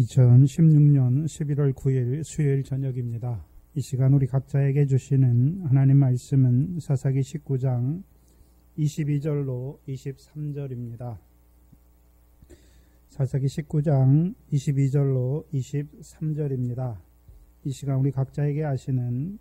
2016년 11월 9일 수요일 저녁입니다. 이 시간 우리 각자에게 주시는 하나님 말씀은 사사기 19장 22절로 23절입니다. 사사기 19장 22절로 23절입니다. 이 시간 우리 각자에게 하시는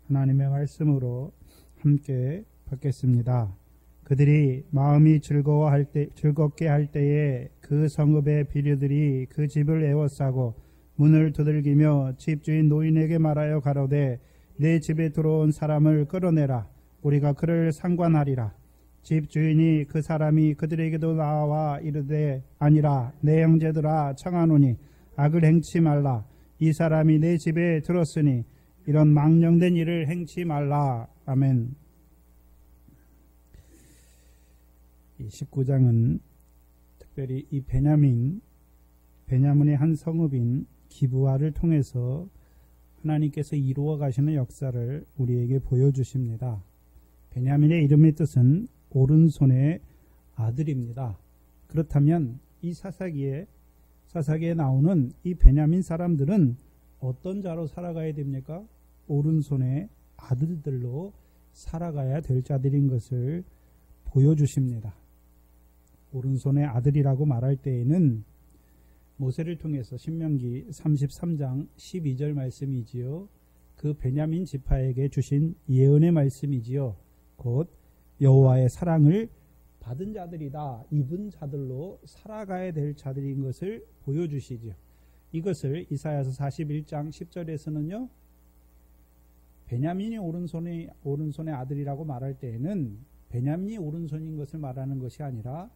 하나님의 말씀으로 함께 받겠습니다. 그들이 마음이 즐겁게 할 때에 그 성읍의 비류들이 그 집을 에워싸고 문을 두들기며 집주인 노인에게 말하여 가로되 내 집에 들어온 사람을 끌어내라. 우리가 그를 상관하리라. 집주인이 그 사람이 그들에게도 나와 이르되 아니라 내 형제들아 청하노니 악을 행치 말라. 이 사람이 내 집에 들었으니 이런 망령된 일을 행치 말라. 아멘. 이 19장은 특별히 이 베냐민의 한 성읍인 기브아를 통해서 하나님께서 이루어 가시는 역사를 우리에게 보여주십니다. 베냐민의 이름의 뜻은 오른손의 아들입니다. 그렇다면 이 사사기에 나오는 이 베냐민 사람들은 어떤 자로 살아가야 됩니까? 오른손의 아들들로 살아가야 될 자들인 것을 보여주십니다. 오른손의 아들이라고 말할 때에는 모세를 통해서 신명기 33장 12절 말씀이지요. 그 베냐민 지파에게 주신 예언의 말씀이지요. 곧 여호와의 사랑을 받은 자들이다. 입은 자들로 살아가야 될 자들인 것을 보여주시죠. 이것을 이사야서 41장 10절에서는요. 베냐민이 오른손의 아들이라고 말할 때에는 베냐민이 오른손인 것을 말하는 것이 아니라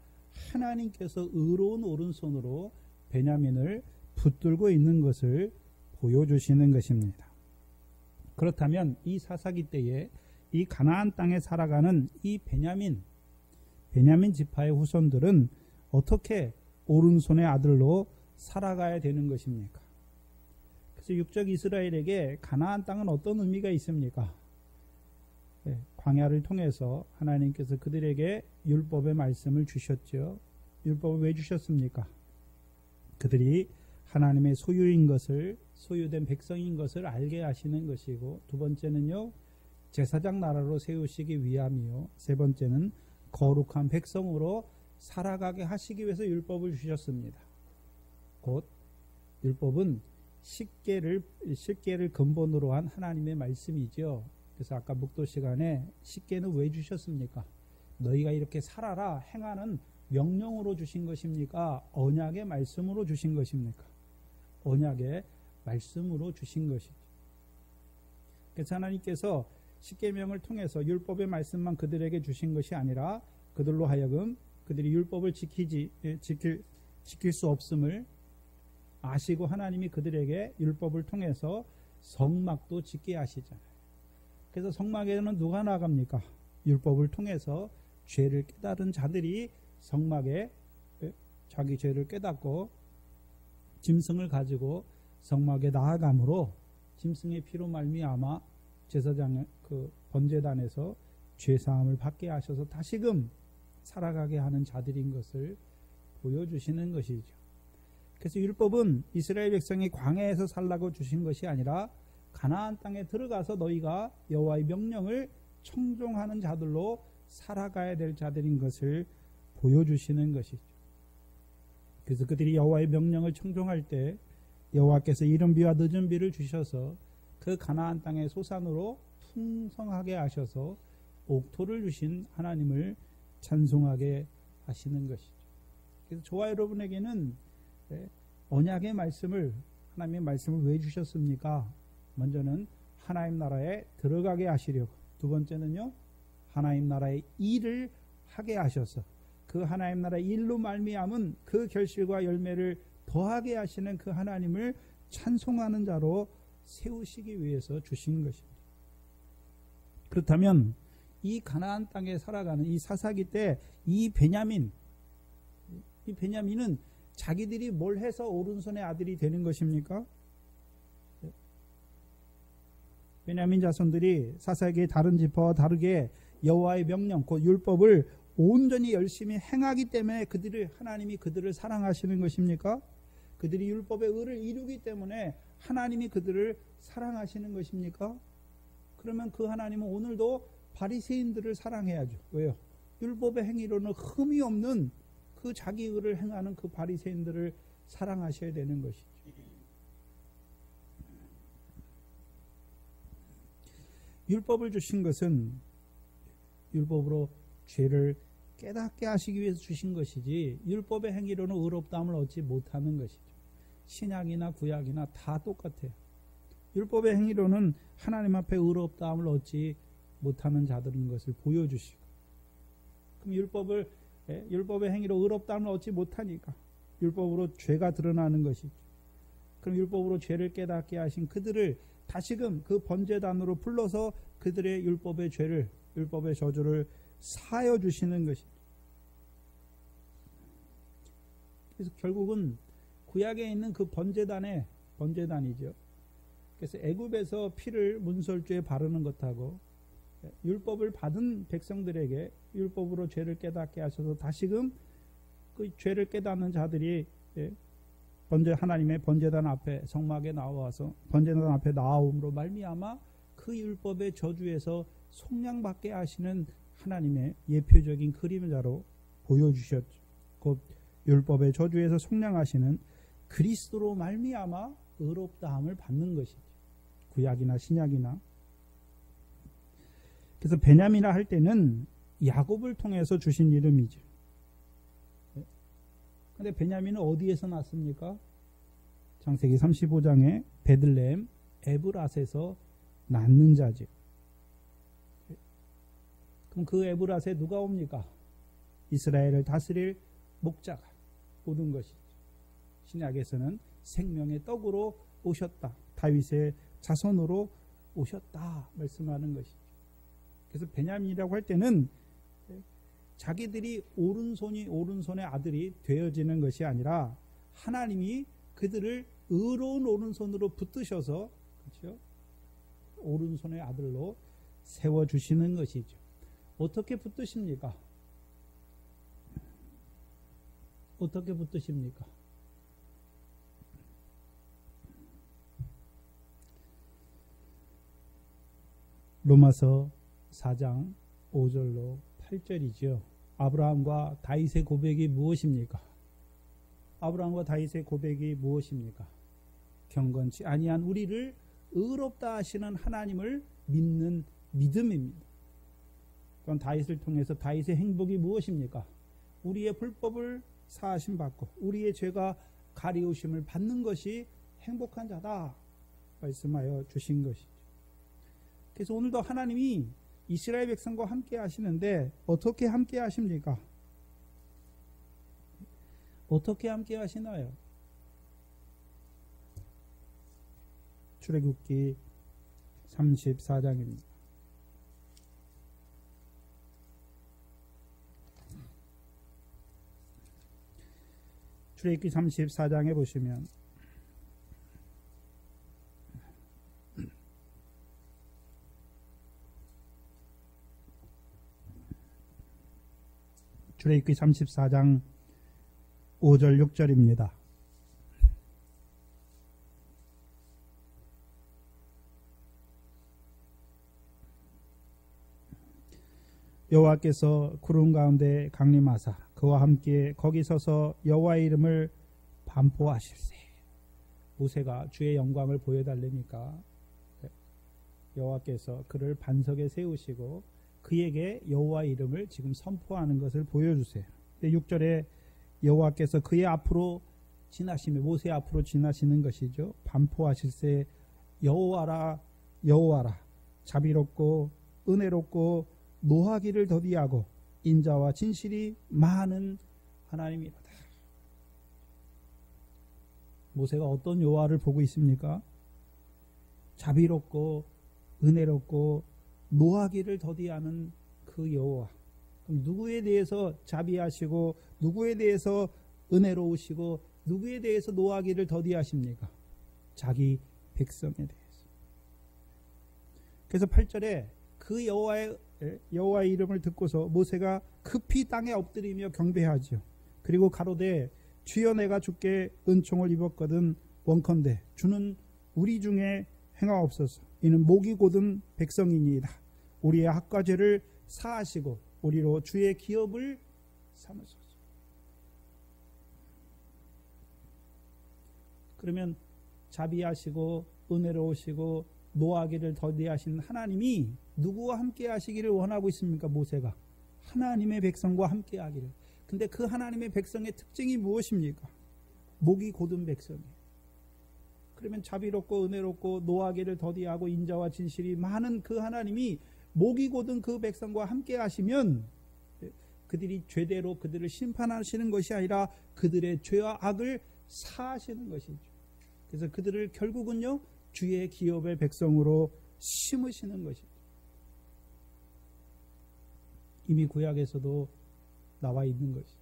하나님께서 의로운 오른손으로 베냐민을 붙들고 있는 것을 보여주시는 것입니다. 그렇다면 이 사사기 때에 이 가나안 땅에 살아가는 이 베냐민 지파의 후손들은 어떻게 오른손의 아들로 살아가야 되는 것입니까? 그래서 육적 이스라엘에게 가나안 땅은 어떤 의미가 있습니까? 광야를 통해서 하나님께서 그들에게 율법의 말씀을 주셨죠. 율법을 왜 주셨습니까? 그들이 하나님의 소유인 것을, 소유된 백성인 것을 알게 하시는 것이고, 두 번째는요, 제사장 나라로 세우시기 위함이요, 세 번째는 거룩한 백성으로 살아가게 하시기 위해서 율법을 주셨습니다. 곧 율법은 십계를 근본으로 한 하나님의 말씀이죠. 그래서 아까 묵도 시간에 십계는 왜 주셨습니까? 너희가 이렇게 살아라 행하는 명령으로 주신 것입니까? 언약의 말씀으로 주신 것입니까? 언약의 말씀으로 주신 것이죠. 그래서 하나님께서 십계명을 통해서 율법의 말씀만 그들에게 주신 것이 아니라 그들로 하여금 그들이 율법을 지킬 수 없음을 아시고 하나님이 그들에게 율법을 통해서 성막도 짓게 하시잖아요. 그래서 성막에는 누가 나갑니까? 율법을 통해서 죄를 깨달은 자들이 성막에 자기 죄를 깨닫고 짐승을 가지고 성막에 나아가므로 짐승의 피로 말미암아 제사장 그 번제단에서 죄사함을 받게 하셔서 다시금 살아가게 하는 자들인 것을 보여주시는 것이죠. 그래서 율법은 이스라엘 백성이 광야에서 살라고 주신 것이 아니라 가나안 땅에 들어가서 너희가 여호와의 명령을 청종하는 자들로 살아가야 될 자들인 것을 보여주시는 것이죠. 그래서 그들이 여호와의 명령을 청종할 때 여호와께서 이른 비와 늦은 비를 주셔서 그 가나안 땅의 소산으로 풍성하게 하셔서 옥토를 주신 하나님을 찬송하게 하시는 것이죠. 그래서 저와 여러분에게는 언약의 말씀을, 하나님의 말씀을 왜 주셨습니까? 먼저는 하나님 나라에 들어가게 하시려고, 두 번째는요, 하나님 나라의 일을 하게 하셔서 그 하나님 나라의 일로 말미암은 그 결실과 열매를 더하게 하시는 그 하나님을 찬송하는 자로 세우시기 위해서 주신 것입니다. 그렇다면 이 가나안 땅에 살아가는 이 사사기 때 이 베냐민은 자기들이 뭘 해서 오른손의 아들이 되는 것입니까? 베냐민 자손들이 사사기의 다른 지파와 다르게 여호와의 명령, 곧 율법을 온전히 열심히 행하기 때문에 하나님이 그들을 사랑하시는 것입니까? 그들이 율법의 의를 이루기 때문에 하나님이 그들을 사랑하시는 것입니까? 그러면 그 하나님은 오늘도 바리새인들을 사랑해야죠. 왜요? 율법의 행위로는 흠이 없는 그 자기 의를 행하는 그 바리새인들을 사랑하셔야 되는 것이죠. 율법을 주신 것은 율법으로 죄를 깨닫게 하시기 위해서 주신 것이지 율법의 행위로는 의롭다함을 얻지 못하는 것이죠. 신약이나 구약이나 다 똑같아요. 율법의 행위로는 하나님 앞에 의롭다함을 얻지 못하는 자들인 것을 보여주시고, 그럼 율법의 행위로 의롭다함을 얻지 못하니까 율법으로 죄가 드러나는 것이죠. 그럼 율법으로 죄를 깨닫게 하신 그들을 다시금 그 번제단으로 불러서 그들의 율법의 죄를, 율법의 저주를 사여 주시는 것입니다. 그래서 결국은 구약에 있는 그 번제단이죠. 그래서 애굽에서 피를 문설주에 바르는 것하고 율법을 받은 백성들에게 율법으로 죄를 깨닫게 하셔서 다시금 그 죄를 깨닫는 자들이 하나님의 번제단 앞에 성막에 나와서 번제단 앞에 나옴으로 말미암아 그 율법의 저주에서 속량받게 하시는 하나님의 예표적인 그림자로 보여주셨죠. 곧 율법의 저주에서 속량하시는 그리스도로 말미암아 의롭다함을 받는 것이죠. 구약이나 신약이나. 그래서 베냐민이라 할 때는 야곱을 통해서 주신 이름이죠. 그런데 베냐민은 어디에서 났습니까? 창세기 35장에 베들레헴 에브랏에서 낳는 자죠. 그럼 그 에브랏에 누가 옵니까? 이스라엘을 다스릴 목자가 오는 것이죠. 신약에서는 생명의 떡으로 오셨다. 다윗의 자손으로 오셨다 말씀하는 것이죠. 그래서 베냐민이라고 할 때는 자기들이 오른손의 아들이 되어지는 것이 아니라 하나님이 그들을 의로운 오른손으로 붙드셔서, 그렇죠? 오른손의 아들로 세워주시는 것이죠. 어떻게 붙드십니까? 어떻게 붙드십니까? 로마서 4장 5절로 8절이죠. 아브라함과 다윗의 고백이 무엇입니까? 아브라함과 다윗의 고백이 무엇입니까? 경건치 아니한 우리를 의롭다 하시는 하나님을 믿는 믿음입니다. 그럼 다윗을 통해서 다윗의 행복이 무엇입니까? 우리의 불법을 사하심 받고 우리의 죄가 가리우심을 받는 것이 행복한 자다 말씀하여 주신 것이죠. 그래서 오늘도 하나님이 이스라엘 백성과 함께 하시는데 어떻게 함께 하십니까? 어떻게 함께 하시나요? 출애굽기 34장입니다. 출애굽기 34장에 보시면 출애굽기 34장 5절 6절입니다. 여호와께서 구름 가운데 강림하사 그와 함께 거기 서서 여호와의 이름을 반포하실세. 모세가 주의 영광을 보여달라니까 여호와께서 그를 반석에 세우시고 그에게 여호와의 이름을 지금 선포하는 것을 보여주세요. 6절에 여호와께서 그의 앞으로 지나시며 모세 앞으로 지나시는 것이죠. 반포하실세. 여호와라 여호와라 자비롭고 은혜롭고 노하기를 더디하고 인자와 진실이 많은 하나님이로다. 모세가 어떤 여호와를 보고 있습니까? 자비롭고 은혜롭고 노하기를 더디하는 그 여호와. 그럼 누구에 대해서 자비하시고 누구에 대해서 은혜로우시고 누구에 대해서 노하기를 더디하십니까? 자기 백성에 대해서. 그래서 8절에 그 여호와의 이름을 듣고서 모세가 급히 땅에 엎드리며 경배하죠. 그리고 가로되 주여 내가 주께 은총을 입었거든 원컨대 주는 우리 중에 행하옵소서. 이는 목이 곧은 백성이니이다. 우리의 학과 죄를 사하시고 우리로 주의 기업을 삼으소서. 그러면 자비하시고 은혜로우시고 노하기를 더디하신 하나님이 누구와 함께 하시기를 원하고 있습니까? 모세가 하나님의 백성과 함께 하기를. 근데 그 하나님의 백성의 특징이 무엇입니까? 목이 곧은 백성이에요. 그러면 자비롭고 은혜롭고 노하기를 더디하고 인자와 진실이 많은 그 하나님이 목이 곧은 그 백성과 함께 하시면 그들이 죄대로 그들을 심판하시는 것이 아니라 그들의 죄와 악을 사하시는 것이죠. 그래서 그들을 결국은요 주의 기업의 백성으로 심으시는 것이죠. 이미 구약에서도 나와 있는 것이죠.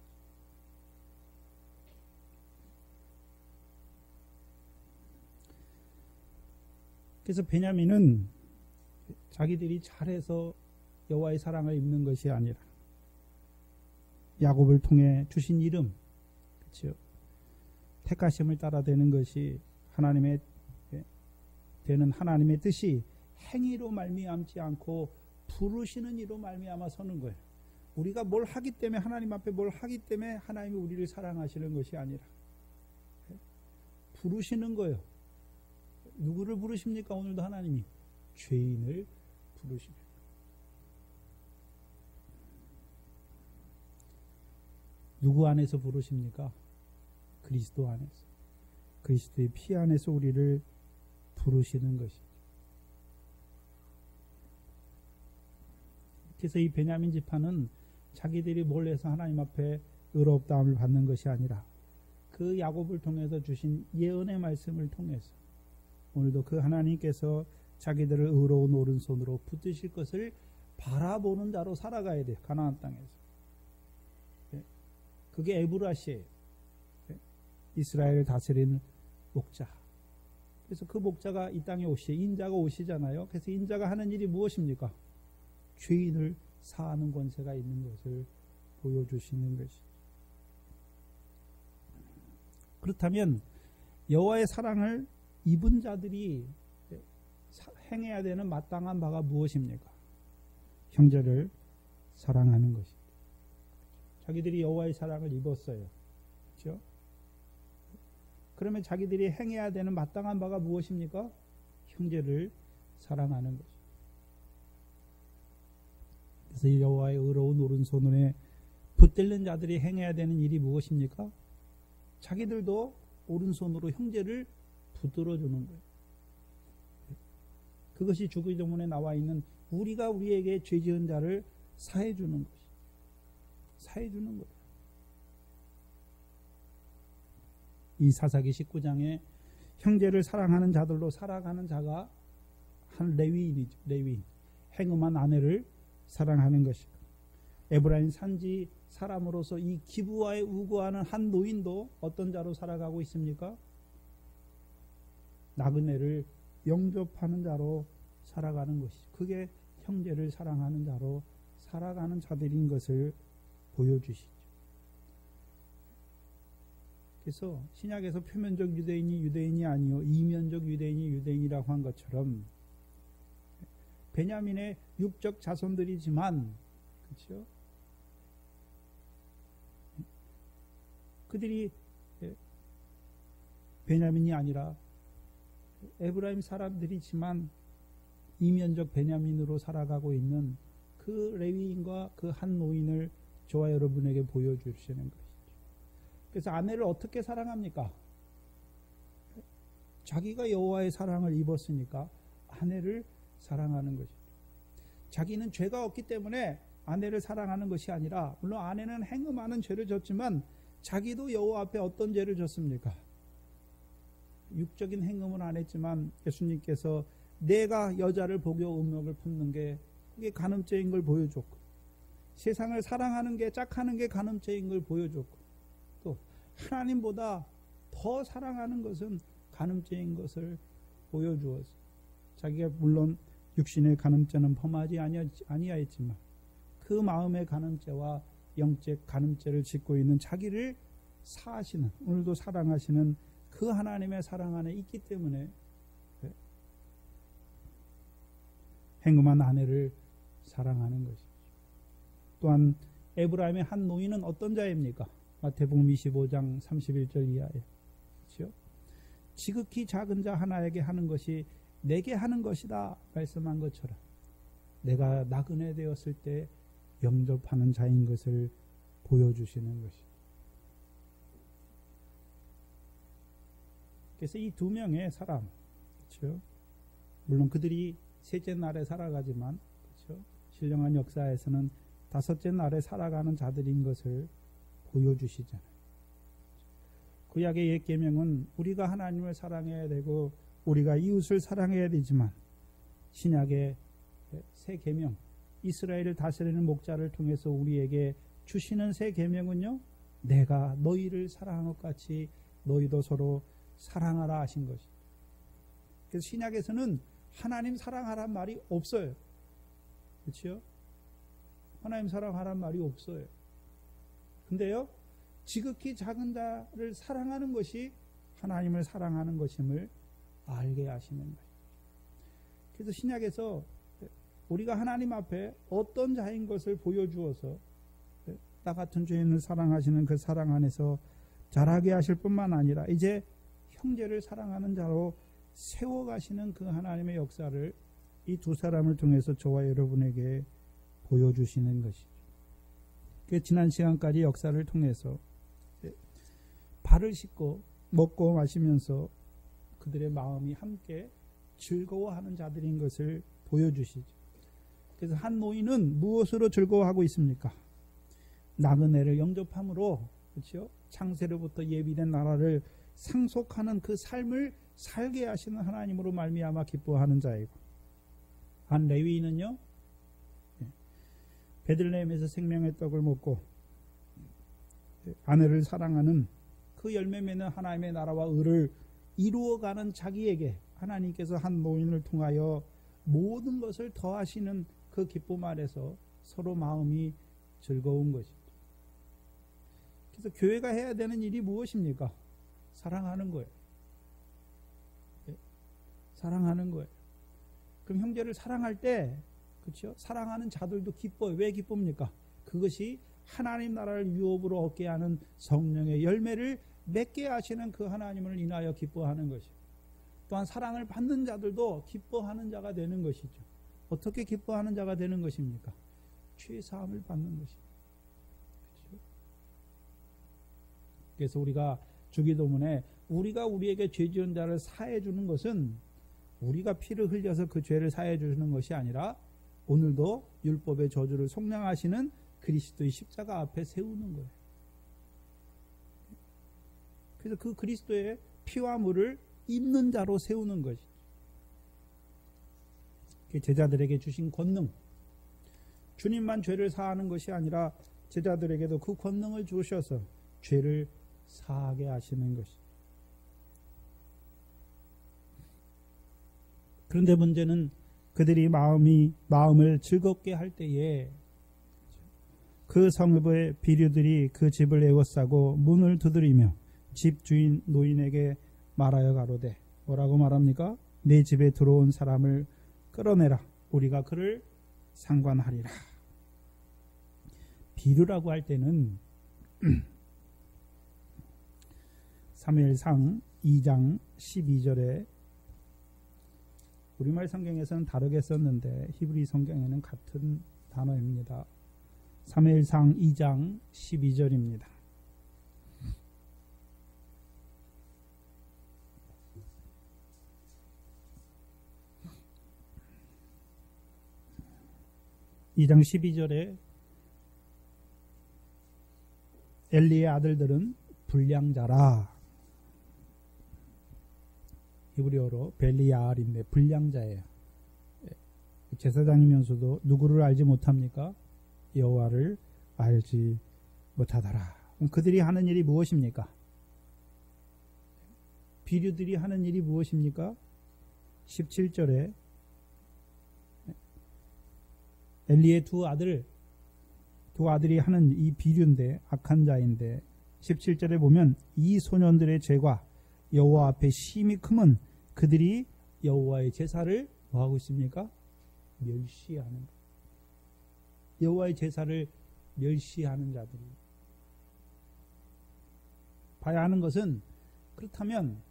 그래서 베냐민은 자기들이 잘해서 여호와의 사랑을 입는 것이 아니라 야곱을 통해 주신 이름, 그렇죠? 택하심을 따라되는 것이 하나님의 되는 하나님의 뜻이 행위로 말미암지 않고 부르시는 이로 말미암아 서는 거예요. 우리가 뭘 하기 때문에 하나님 앞에 뭘 하기 때문에 하나님이 우리를 사랑하시는 것이 아니라 부르시는 거예요. 누구를 부르십니까? 오늘도 하나님이 죄인을 부르십니다. 누구 안에서 부르십니까? 그리스도 안에서. 그리스도의 피 안에서 우리를 부르시는 것이죠. 그래서 이 베냐민 지파는 자기들이 뭘 해서 하나님 앞에 의롭다함을 받는 것이 아니라 그 야곱을 통해서 주신 예언의 말씀을 통해서 오늘도 그 하나님께서 자기들을 의로운 오른손으로 붙드실 것을 바라보는 자로 살아가야 돼요. 가나안 땅에서. 그게 에브라시예요. 이스라엘을 다스리는 목자. 그래서 그 목자가 이 땅에 오시죠. 인자가 오시잖아요. 그래서 인자가 하는 일이 무엇입니까? 죄인을 사하는 권세가 있는 것을 보여주시는 것이죠. 그렇다면 여호와의 사랑을 입은 자들이 행해야 되는 마땅한 바가 무엇입니까? 형제를 사랑하는 것입니다. 자기들이 여호와의 사랑을 입었어요. 그렇죠? 그러면 자기들이 행해야 되는 마땅한 바가 무엇입니까? 형제를 사랑하는 것입니다. 그래서 여호와의 의로운 오른손에 붙들린 자들이 행해야 되는 일이 무엇입니까? 자기들도 오른손으로 형제를 붙들어주는 거예요. 그것이 주기도문에 나와 있는 우리가 우리에게 죄 지은 자를 사해주는 것이. 사해주는 거예요. 이 사사기 19장에 형제를 사랑하는 자들로 살아가는 자가 한 레위인이죠. 레위인. 행음한 아내를 사랑하는 것이고 에브라임 산지 사람으로서 이 기부와에 우거하는 한 노인도 어떤 자로 살아가고 있습니까? 나그네를 영접하는 자로 살아가는 것이죠. 그게 형제를 사랑하는 자로 살아가는 자들인 것을 보여주시죠. 그래서 신약에서 표면적 유대인이 유대인이 아니요 이면적 유대인이 유대인이라고 한 것처럼 베냐민의 육적 자손들이지만 그렇죠? 그들이 베냐민이 아니라 에브라임 사람들이지만 이면적 베냐민으로 살아가고 있는 그 레위인과 그 한 노인을 저와 여러분에게 보여주시는 것이죠. 그래서 아내를 어떻게 사랑합니까? 자기가 여호와의 사랑을 입었으니까 아내를 사랑하는 것이죠. 자기는 죄가 없기 때문에 아내를 사랑하는 것이 아니라 물론 아내는 행음하는 죄를 졌지만 자기도 여호와 앞에 어떤 죄를 졌습니까? 육적인 행음은 안 했지만 예수님께서 내가 여자를 복여 음욕을 품는 게 그게 간음죄인 걸 보여줬고 세상을 사랑하는 게 짝하는 게 간음죄인 걸 보여줬고 또 하나님보다 더 사랑하는 것은 간음죄인 것을 보여주어서 자기가 물론 육신의 간음죄는 범하지 아니하였지만 그 마음의 간음죄와 영적 간음죄를 짓고 있는 자기를 사하시는, 오늘도 사랑하시는 그 하나님의 사랑 안에 있기 때문에 행음한 아내를 사랑하는 것이죠. 또한 에브라임의 한 노인은 어떤 자입니까? 마태복음 25장 31절 이하에, 그렇죠? 지극히 작은 자 하나에게 하는 것이 내게 하는 것이다 말씀한 것처럼 내가 나그네 되었을 때 영접하는 자인 것을 보여주시는 것이죠. 그래서 이 두 명의 사람, 그렇죠? 물론 그들이 셋째 날에 살아가지만, 그렇죠? 신령한 역사에서는 다섯째 날에 살아가는 자들인 것을 보여주시잖아요. 구약의 옛 계명은 우리가 하나님을 사랑해야 되고 우리가 이웃을 사랑해야 되지만, 신약의 새 계명, 이스라엘을 다스리는 목자를 통해서 우리에게 주시는 새 계명은요, 내가 너희를 사랑한 것 같이 너희도 서로 사랑하라 하신 것이죠. 그래서 신약에서는 하나님 사랑하란 말이 없어요. 그렇죠? 하나님 사랑하란 말이 없어요. 근데요, 지극히 작은 자를 사랑하는 것이 하나님을 사랑하는 것임을 알게 하시는 거예요. 그래서 신약에서 우리가 하나님 앞에 어떤 자인 것을 보여주어서 나 같은 죄인을 사랑하시는 그 사랑 안에서 자라게 하실 뿐만 아니라 이제 형제를 사랑하는 자로 세워가시는 그 하나님의 역사를 이 두 사람을 통해서 저와 여러분에게 보여주시는 것이죠. 그 지난 시간까지 역사를 통해서 발을 씻고 먹고 마시면서 그들의 마음이 함께 즐거워하는 자들인 것을 보여주시죠. 그래서 한 노인은 무엇으로 즐거워하고 있습니까? 나그네를 영접함으로, 그렇죠? 창세로부터 예비된 나라를 상속하는 그 삶을 살게 하시는 하나님으로 말미암아 기뻐하는 자이고, 한 레위인은요, 베들레헴에서 생명의 떡을 먹고 아내를 사랑하는 그 열매 맺는 하나님의 나라와 의를 이루어가는 자기에게 하나님께서 한 노인을 통하여 모든 것을 더하시는 그 기쁨 아래서 서로 마음이 즐거운 것이죠. 그래서 교회가 해야 되는 일이 무엇입니까? 사랑하는 거예요. 사랑하는 거예요. 그럼 형제를 사랑할 때, 그렇죠? 사랑하는 자들도 기뻐요. 왜 기쁩니까? 그것이 하나님 나라를 유업으로 얻게 하는 성령의 열매를 맺게 하시는 그 하나님을 인하여 기뻐하는 것이죠. 또한 사랑을 받는 자들도 기뻐하는 자가 되는 것이죠. 어떻게 기뻐하는 자가 되는 것입니까? 죄 사함을 받는 것입니다. 그렇죠? 그래서 우리가 주기도문에 우리가 우리에게 죄 지은 자를 사해 주는 것은 우리가 피를 흘려서 그 죄를 사해 주는 것이 아니라 오늘도 율법의 저주를 속량하시는 그리스도의 십자가 앞에 세우는 거예요. 그래서 그 그리스도의 피와 물을 입는 자로 세우는 것이죠. 제자들에게 주신 권능, 주님만 죄를 사하는 것이 아니라 제자들에게도 그 권능을 주셔서 죄를 사하게 하시는 것이죠. 그런데 문제는 그들이 마음을 즐겁게 할 때에 그 성읍의 비류들이 그 집을 에워싸고 문을 두드리며 집 주인 노인에게 말하여 가로되, 뭐라고 말합니까? 내 집에 들어온 사람을 끌어내라. 우리가 그를 상관하리라. 비류라고 할 때는 사무엘상 2장 12절에 우리말 성경에서는 다르게 썼는데 히브리 성경에는 같은 단어입니다. 사무엘상 2장 12절입니다. 이 장 12절에 엘리의 아들들은 불량자라. 히브리어로 벨리야알인데 불량자예요. 제사장이면서도 누구를 알지 못합니까? 여호와를 알지 못하더라. 그럼 그들이 하는 일이 무엇입니까? 비류들이 하는 일이 무엇입니까? 17절에 엘리의 두 아들이 하는 이 비류인데, 악한 자인데 17절에 보면 이 소년들의 죄가 여호와 앞에 심히 크면 그들이 여호와의 제사를 뭐하고 있습니까? 멸시하는 것. 여호와의 제사를 멸시하는 자들이 봐야 하는 것은, 그렇다면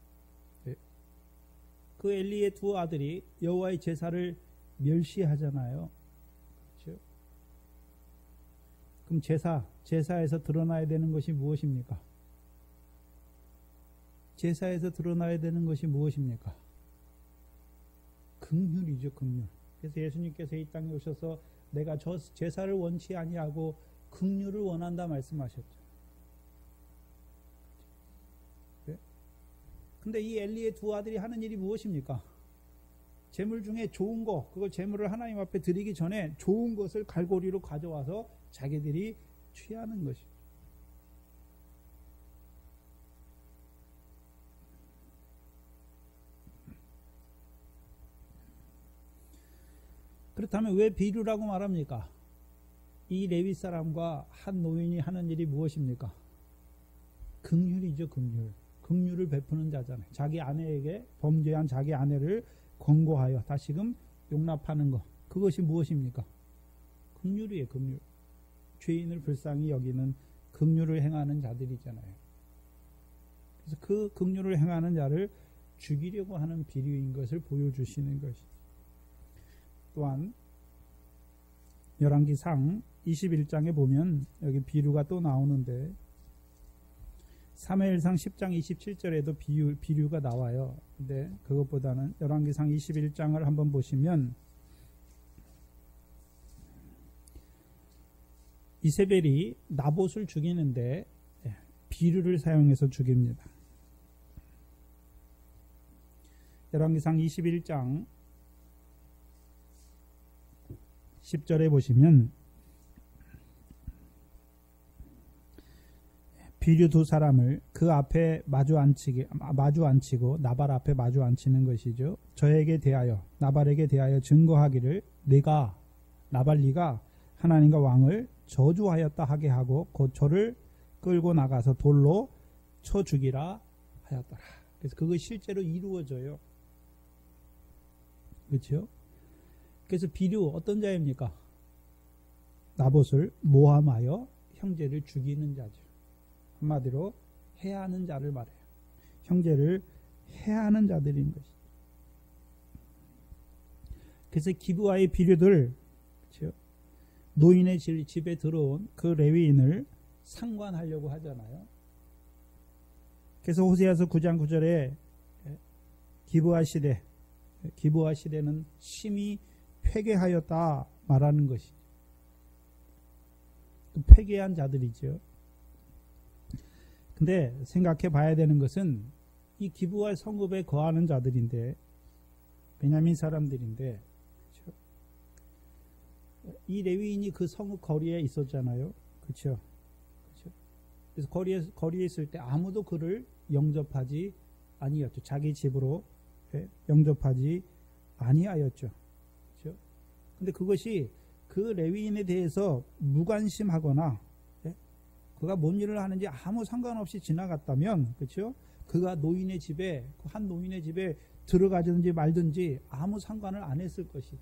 그 엘리의 두 아들이 여호와의 제사를 멸시하잖아요. 그렇죠? 그럼 제사에서 드러나야 되는 것이 무엇입니까? 제사에서 드러나야 되는 것이 무엇입니까? 긍휼이죠, 긍휼. 그래서 예수님께서 이 땅에 오셔서 내가 저 제사를 원치 아니하고 긍휼을 원한다 말씀하셨죠. 근데 이 엘리의 두 아들이 하는 일이 무엇입니까? 제물 중에 좋은 거, 그걸 제물을 하나님 앞에 드리기 전에 좋은 것을 갈고리로 가져와서 자기들이 취하는 것이죠. 그렇다면 왜 비류라고 말합니까? 이 레위 사람과 한 노인이 하는 일이 무엇입니까? 긍휼이죠, 긍휼. 긍휼을 베푸는 자잖아요. 자기 아내에게 범죄한 자기 아내를 권고하여 다시금 용납하는 것. 그것이 무엇입니까? 긍휼이에요, 긍휼. 죄인을 불쌍히 여기는 긍휼을 행하는 자들이잖아요. 그래서 그 긍휼을 행하는 자를 죽이려고 하는 비류인 것을 보여주시는 것이죠. 또한 열왕기상 21장에 보면 여기 비류가 또 나오는데, 사무엘상 10장 27절에도 비류가 나와요. 근데 그것보다는 열왕기상 21장을 한번 보시면 이세벨이 나봇을 죽이는데 비류를 사용해서 죽입니다. 열왕기상 21장 10절에 보시면 비류 두 사람을 그 앞에 마주 앉히고 나발 앞에 마주 앉히는 것이죠. 저에게 대하여, 나발에게 대하여 증거하기를 네가 하나님과 왕을 저주하였다 하게 하고 곧 저를 끌고 나가서 돌로 쳐 죽이라 하였더라. 그래서 그것이 실제로 이루어져요. 그렇죠? 그래서 비류 어떤 자입니까? 나봇을 모함하여 형제를 죽이는 자죠. 한마디로 해하는 자를 말해요. 형제를 해하는 자들인 것이죠. 그래서 기브아의 비류들, 그렇죠? 노인의 집에 들어온 그 레위인을 상관하려고 하잖아요. 그래서 호세아서 9장 9절에 기브아 시대는 심히 회개하였다 말하는 것이죠. 회개한 자들이죠. 근데 생각해 봐야 되는 것은 이 기브아 성읍에 거하는 자들인데, 베냐민 사람들인데, 그렇죠? 이 레위인이 그 성읍 거리에 있었잖아요. 그렇죠? 그렇죠? 그래서 거리에 있을 때 아무도 그를 영접하지 아니었죠. 자기 집으로 영접하지 아니하였죠. 그렇죠? 근데 그것이 그 레위인에 대해서 무관심하거나 그가 뭔 일을 하는지 아무 상관없이 지나갔다면, 그렇죠? 그가 노인의 집에, 한 노인의 집에 들어가든지 말든지 아무 상관을 안 했을 것이죠.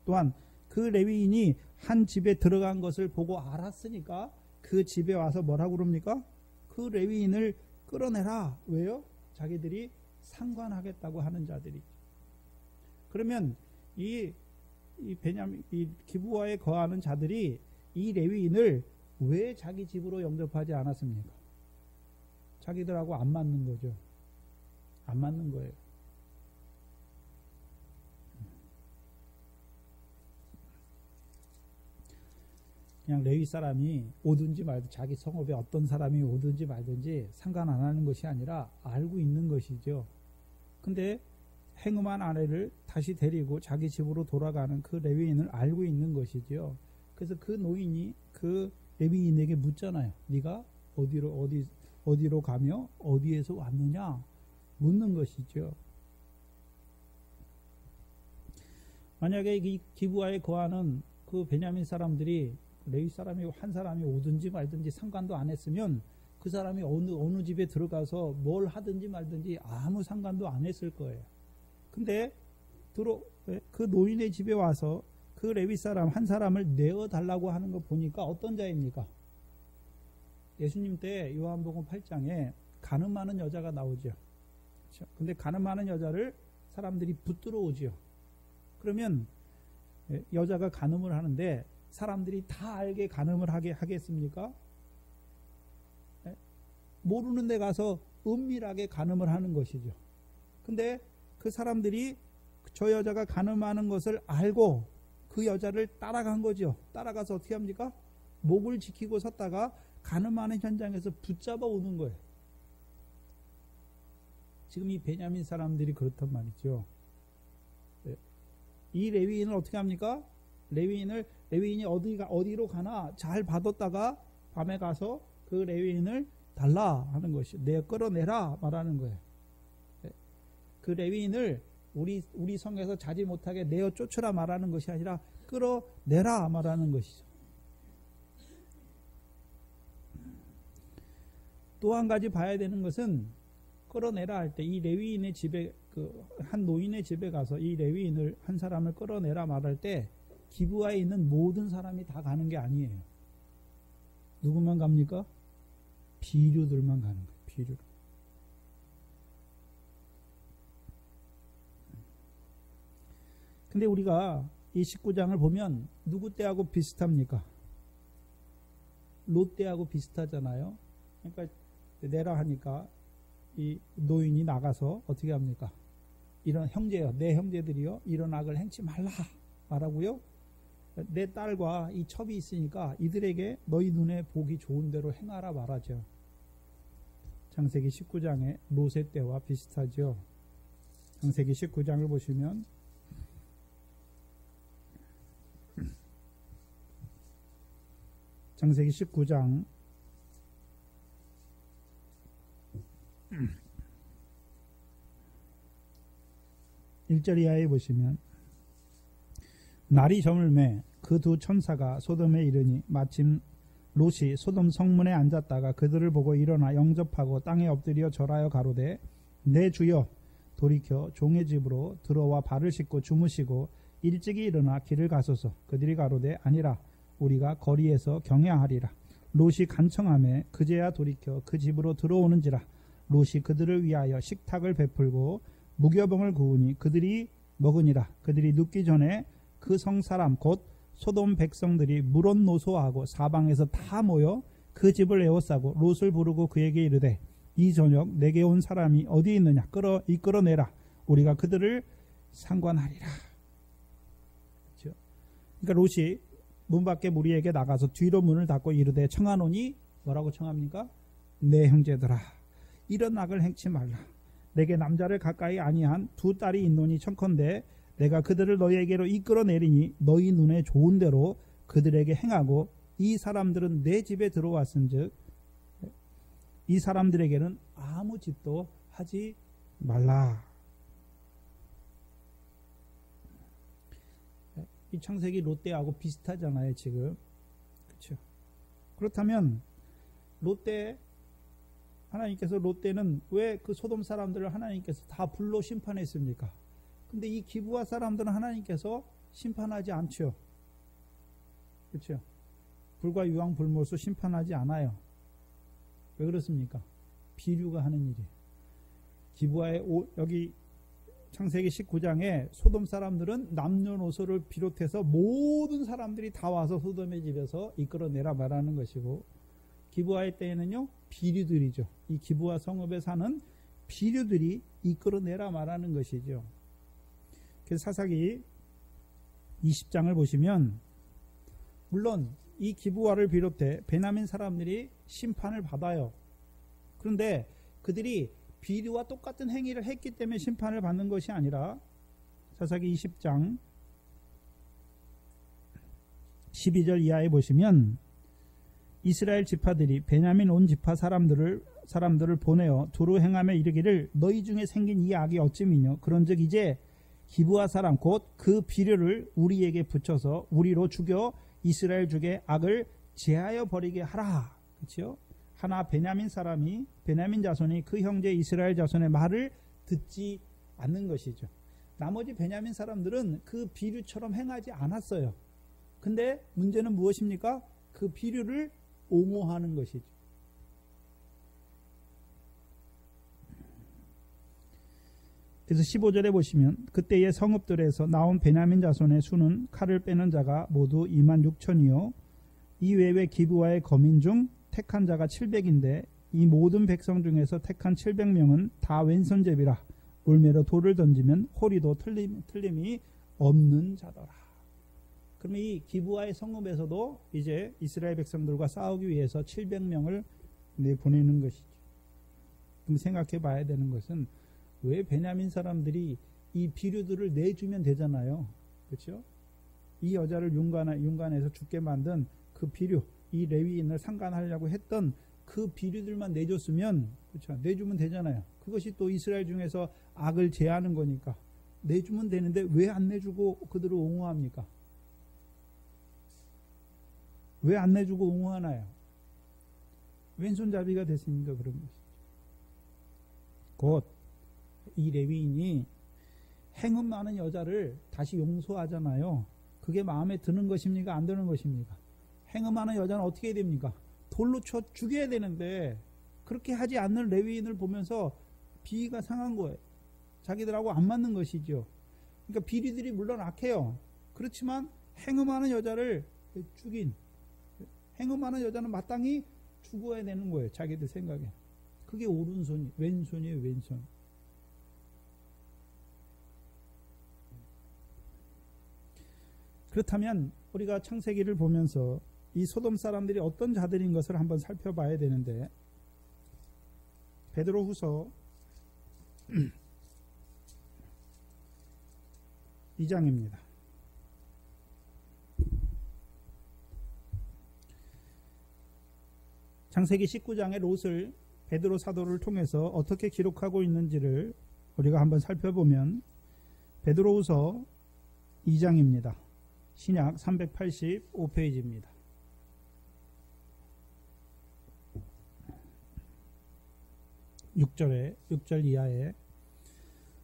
또한 그 레위인이 한 집에 들어간 것을 보고 알았으니까 그 집에 와서 뭐라고 그럽니까? 그 레위인을 끌어내라. 왜요? 자기들이 상관하겠다고 하는 자들이죠. 그러면 이 기브아에 거하는 자들이 이 레위인을 왜 자기 집으로 영접하지 않았습니까? 자기들하고 안 맞는 거죠. 안 맞는 거예요. 그냥 레위 사람이 오든지 말든지, 자기 성읍에 어떤 사람이 오든지 말든지 상관 안 하는 것이 아니라 알고 있는 것이죠. 근데 행음한 아내를 다시 데리고 자기 집으로 돌아가는 그 레위인을 알고 있는 것이죠. 그래서 그 노인이 그 레위인에게 묻잖아요. 네가 어디로 가며 어디에서 왔느냐 묻는 것이죠. 만약에 이 기브아에 거하는 그 베냐민 사람들이 레위 사람이 한 사람이 오든지 말든지 상관도 안 했으면 그 사람이 어느 집에 들어가서 뭘 하든지 말든지 아무 상관도 안 했을 거예요. 근데 그 노인의 집에 와서 그 레위 사람 한 사람을 내어달라고 하는 거 보니까 어떤 자입니까? 예수님 때 요한복음 8장에 가늠하는 여자가 나오죠. 그렇죠? 근데 가늠하는 여자를 사람들이 붙들어 오죠. 그러면 여자가 간음을 하는데 사람들이 다 알게 간음을 하겠습니까? 모르는 데 가서 은밀하게 간음을 하는 것이죠. 근데 그 사람들이 저 여자가 간음하는 것을 알고 그 여자를 따라간 거죠. 따라가서 어떻게 합니까? 목을 지키고 섰다가 간음하는 현장에서 붙잡아 오는 거예요. 지금 이 베냐민 사람들이 그렇단 말이죠. 이 레위인을 어떻게 합니까? 레위인이 어디로 가나 잘 봐뒀다가 밤에 가서 그 레위인을 달라 하는 것이, 내 끌어내라 말하는 거예요. 그 레위인을 우리 성에서 자지 못하게 내어 쫓으라 말하는 것이 아니라 끌어내라 말하는 것이죠. 또 한 가지 봐야 되는 것은 끌어내라 할 때 이 레위인의 집에 한 노인의 집에 가서 이 레위인을 한 사람을 끌어내라 말할 때 기브아에 있는 모든 사람이 다 가는 게 아니에요. 누구만 갑니까? 비류들만 가는 거예요. 비류. 근데 우리가 이 19장을 보면 누구 때하고 비슷합니까? 롯 때하고 비슷하잖아요. 그러니까 내라 하니까 이 노인이 나가서 어떻게 합니까? 이런 형제요, 내 형제들이요, 이런 악을 행치 말라 말하고요. 내 딸과 이 첩이 있으니까 이들에게 너희 눈에 보기 좋은 대로 행하라 말하죠. 창세기 19장의 롯의 때와 비슷하죠. 창세기 19장을 보시면 창세기 19장 1절 이하에 보시면 날이 저물매 그 두 천사가 소돔에 이르니 마침 롯이 소돔 성문에 앉았다가 그들을 보고 일어나 영접하고 땅에 엎드려 절하여 가로되 내 주여 돌이켜 종의 집으로 들어와 발을 씻고 주무시고 일찍이 일어나 길을 가소서. 그들이 가로되 아니라 우리가 거리에서 경야하리라. 롯이 간청하매 그제야 돌이켜 그 집으로 들어오는지라. 롯이 그들을 위하여 식탁을 베풀고 무교병을 구우니 그들이 먹으니라. 그들이 눕기 전에 그 성사람 곧 소돔 백성들이 물론 노소하고 사방에서 다 모여 그 집을 에워싸고 롯을 부르고 그에게 이르되 이 저녁 내게 온 사람이 어디 있느냐 이끌어내라. 우리가 그들을 상관하리라. 그렇죠? 그러니까 롯이 문 밖에 무리에게 나가서 뒤로 문을 닫고 이르되 청하노니 뭐라고 청합니까? 내 형제들아 이런 악을 행치 말라. 내게 남자를 가까이 아니한 두 딸이 있노니 청컨대 내가 그들을 너희에게로 이끌어내리니 너희 눈에 좋은 대로 그들에게 행하고 이 사람들은 내 집에 들어왔은즉 이 사람들에게는 아무 짓도 하지 말라. 이 창세기 롯데하고 비슷하잖아요 지금. 그렇죠? 그렇다면 롯데 하나님께서 롯데는 왜 그 소돔 사람들을 하나님께서 다 불로 심판했습니까? 근데 이 기브아 사람들은 하나님께서 심판하지 않죠. 그렇죠? 불과 유황 불못으로 심판하지 않아요. 왜 그렇습니까? 비류가 하는 일이에요. 기브아의 여기 창세기 19장에 소돔 사람들은 남녀노소를 비롯해서 모든 사람들이 다 와서 소돔의 집에서 이끌어내라 말하는 것이고 기브아의 때에는요 비류들이죠. 이 기브아 성읍에 사는 비류들이 이끌어내라 말하는 것이죠. 그래서 사사기 20장을 보시면 물론 이 기브아를 비롯해 베냐민 사람들이 심판을 받아요. 그런데 그들이 비류와 똑같은 행위를 했기 때문에 심판을 받는 것이 아니라 사사기 20장 12절 이하에 보시면 이스라엘 지파들이 베냐민 온 지파 사람들을 보내어 두루 행하며 이르기를 너희 중에 생긴 이 악이 어찌미뇨 그런즉 이제 기브아 사람 곧 그 비류를 우리에게 붙여서 우리로 죽여 이스라엘 중의 악을 제하여 버리게 하라. 그렇죠? 하나 베냐민 사람이, 베냐민 자손이 그 형제 이스라엘 자손의 말을 듣지 않는 것이죠. 나머지 베냐민 사람들은 그 비류처럼 행하지 않았어요. 근데 문제는 무엇입니까? 그 비류를 옹호하는 것이죠. 그래서 15절에 보시면 그때의 성읍들에서 나온 베냐민 자손의 수는 칼을 빼는 자가 모두 26,000이요 이 외에 기브와의 거민 중 택한 자가 700인데 이 모든 백성 중에서 택한 700명은 다 왼손잡이라 울매로 돌을 던지면 호리도 틀림이 없는 자더라. 그럼 이 기브와의 성읍에서도 이제 이스라엘 백성들과 싸우기 위해서 700명을 내보내는 것이죠. 그럼 생각해 봐야 되는 것은 왜 베냐민 사람들이 이 비류들을 내주면 되잖아요. 그렇죠? 이 여자를 윤관해서 죽게 만든 그 비류, 이 레위인을 상관하려고 했던 그 비류들만 내줬으면, 그렇죠? 내주면 되잖아요. 그것이 또 이스라엘 중에서 악을 제하는 거니까 내주면 되는데 왜 안 내주고 그들을 옹호합니까? 왜 안 내주고 옹호하나요? 왼손잡이가 됐으니까 그런 것이죠. 곧 이 레위인이 행음 많은 여자를 다시 용서하잖아요. 그게 마음에 드는 것입니까? 안 드는 것입니까? 행음 많은 여자는 어떻게 해야 됩니까? 돌로 쳐 죽여야 되는데 그렇게 하지 않는 레위인을 보면서 비위가 상한 거예요. 자기들하고 안 맞는 것이죠. 그러니까 비리들이 물론 악해요. 그렇지만 행음 많은 여자를 죽인, 행음 많은 여자는 마땅히 죽어야 되는 거예요. 자기들 생각에. 그게 오른손이, 왼손이에요. 왼손. 그렇다면 우리가 창세기를 보면서 이 소돔 사람들이 어떤 자들인 것을 한번 살펴봐야 되는데, 베드로후서 2장입니다. 창세기 19장의 롯을 베드로 사도를 통해서 어떻게 기록하고 있는지를 우리가 한번 살펴보면, 베드로후서 2장입니다. 신약 385페이지입니다. 6절 이하에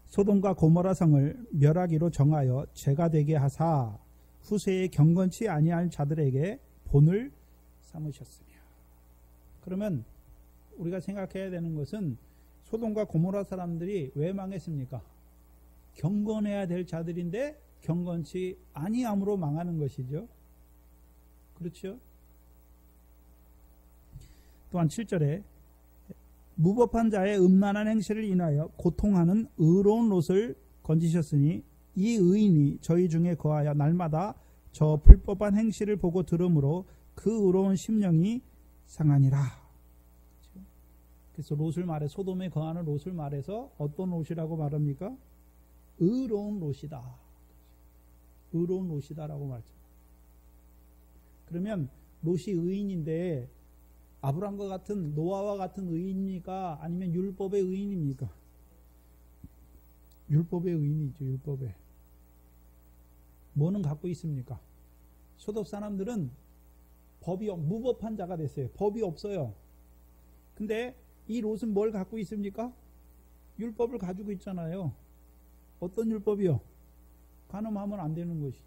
소돔과 고모라 성을 멸하기로 정하여 죄가 되게 하사 후세에 경건치 아니할 자들에게 본을 삼으셨으며. 그러면 우리가 생각해야 되는 것은 소돔과 고모라 사람들이 왜 망했습니까? 경건해야 될 자들인데 경건치 아니함으로 망하는 것이죠. 그렇죠? 또한 7절에 무법한 자의 음란한 행실을 인하여 고통하는 의로운 롯을 건지셨으니 이 의인이 저희 중에 거하여 날마다 저 불법한 행실을 보고 들으므로 그 의로운 심령이 상하니라. 그래서 롯을 말해, 소돔에 거하는 롯을 말해서 어떤 롯이라고 말합니까? 의로운 롯이다. 의로운 롯이다라고 말하죠. 그러면 롯이 의인인데 아브람과 같은, 노아와 같은 의인입니까? 아니면 율법의 의인입니까? 율법의 의인이죠. 율법의. 뭐는 갖고 있습니까? 소돔 사람들은 무법한 자가 됐어요. 법이 없어요. 근데 이 롯은 뭘 갖고 있습니까? 율법을 가지고 있잖아요. 어떤 율법이요? 간음하면 안 되는 것이죠.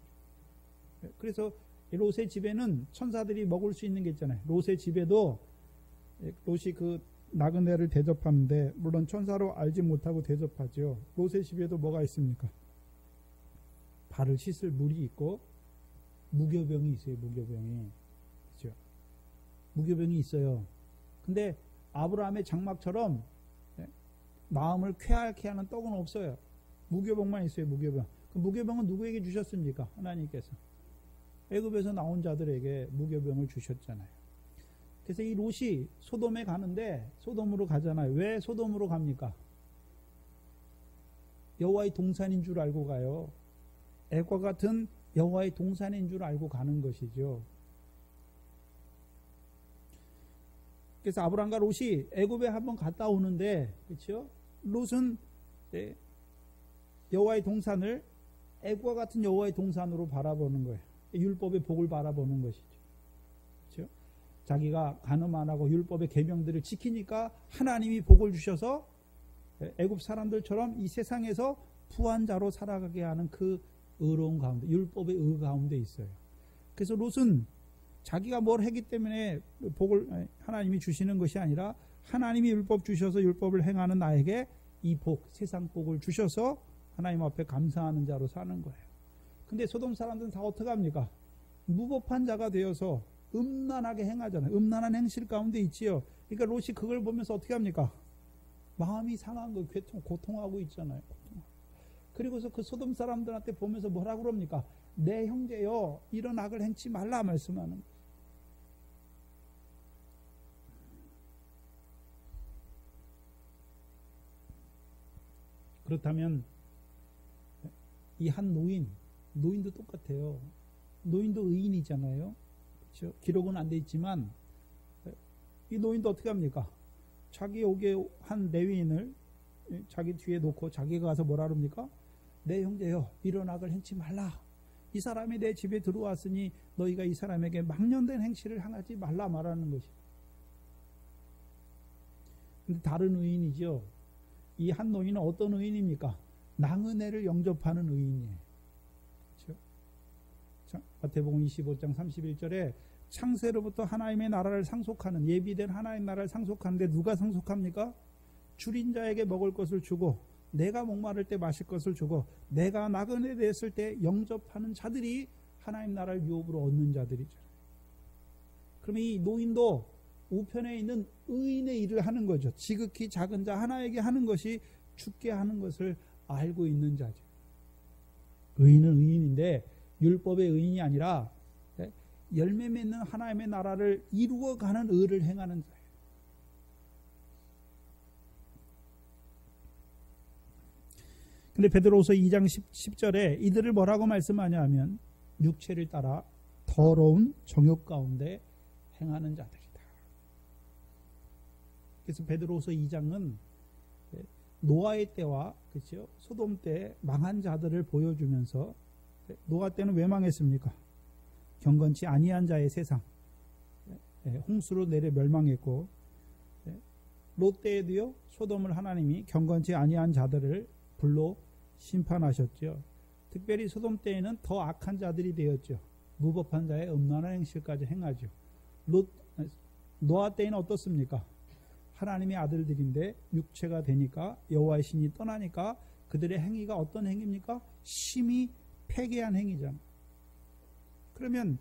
그래서 롯의 집에는 천사들이 먹을 수 있는 게 있잖아요. 롯의 집에도 롯이 그 나그네를 대접하는데, 물론 천사로 알지 못하고 대접하죠. 롯의 집에도 뭐가 있습니까? 발을 씻을 물이 있고 무교병이 있어요. 무교병이. 그렇죠? 무교병이 있어요. 근데 아브라함의 장막처럼 마음을 쾌활케 하는 떡은 없어요. 무교병만 있어요. 무교병. 그 무교병은 누구에게 주셨습니까? 하나님께서. 애굽에서 나온 자들에게 무교병을 주셨잖아요. 그래서 이 롯이 소돔에 가는데, 소돔으로 가잖아요. 왜 소돔으로 갑니까? 여호와의 동산인 줄 알고 가요. 애과 같은 여호와의 동산인 줄 알고 가는 것이죠. 그래서 아브람과 롯이 애굽에 한번 갔다 오는데, 그렇죠? 롯은 여호와의 동산을 애과 같은 여호와의 동산으로 바라보는 거예요. 율법의 복을 바라보는 것이죠. 그렇죠? 자기가 간음 안 하고 율법의 계명들을 지키니까 하나님이 복을 주셔서 애굽 사람들처럼 이 세상에서 부한자로 살아가게 하는 그 의로운 가운데, 율법의 의 가운데 있어요. 그래서 롯은 자기가 뭘 했기 때문에 복을 하나님이 주시는 것이 아니라 하나님이 율법 주셔서 율법을 행하는 나에게 이 복, 세상 복을 주셔서 하나님 앞에 감사하는 자로 사는 거예요. 근데 소돔 사람들은 다 어떻게 합니까? 무법한 자가 되어서 음란하게 행하잖아요. 음란한 행실 가운데 있지요. 그러니까 롯이 그걸 보면서 어떻게 합니까? 마음이 상한 거, 고통하고 있잖아요. 그리고서 그 소돔 사람들한테 보면서 뭐라고 그럽니까? 내 형제여, 이런 악을 행치 말라 말씀하는 거예요. 그렇다면 이 한 노인도 똑같아요. 노인도 의인이잖아요. 그렇죠? 기록은 안 돼 있지만 이 노인도 어떻게 합니까? 자기 옥에 한 레위인을 자기 뒤에 놓고 자기가 가서 뭐라 그럽니까? 내 형제여, 이런 악을 행치 말라. 이 사람이 내 집에 들어왔으니 너희가 이 사람에게 망령된 행실을 행하지 말라 말하는 것이. 근데 다른 의인이죠. 이 한 노인은 어떤 의인입니까? 낭은혜를 영접하는 의인이에요. 그렇죠? 마태복음 25장 31절에 창세로부터 하나님의 나라를 상속하는, 예비된 하나님의 나라를 상속하는데 누가 상속합니까? 줄인 자에게 먹을 것을 주고, 내가 목마를 때 마실 것을 주고, 내가 나그네 됐을 때 영접하는 자들이 하나님 나라를 유업으로 얻는 자들이죠. 그러면 이 노인도 우편에 있는 의인의 일을 하는 거죠. 지극히 작은 자 하나에게 하는 것이 죽게 하는 것을 알고 있는 자죠. 의인은 의인인데 율법의 의인이 아니라 열매 맺는 하나님의 나라를 이루어가는 의를 행하는 자예요. 근데 베드로후서 2장 10절에 이들을 뭐라고 말씀하냐 하면 육체를 따라 더러운 정욕 가운데 행하는 자들이다. 그래서 베드로후서 2장은 노아의 때와, 그렇죠? 소돔 때 망한 자들을 보여주면서, 노아 때는 왜 망했습니까? 경건치 아니한 자의 세상, 홍수로 내려 멸망했고, 롯 때에도요, 소돔을 하나님이 경건치 아니한 자들을 불로 심판하셨죠. 특별히 소돔 때에는 더 악한 자들이 되었죠. 무법한 자의 음란한 행실까지 행하죠. 노아 때에는 어떻습니까? 하나님의 아들들인데 육체가 되니까, 여호와의 신이 떠나니까 그들의 행위가 어떤 행위입니까? 심히 패괴한 행위잖아요. 그러면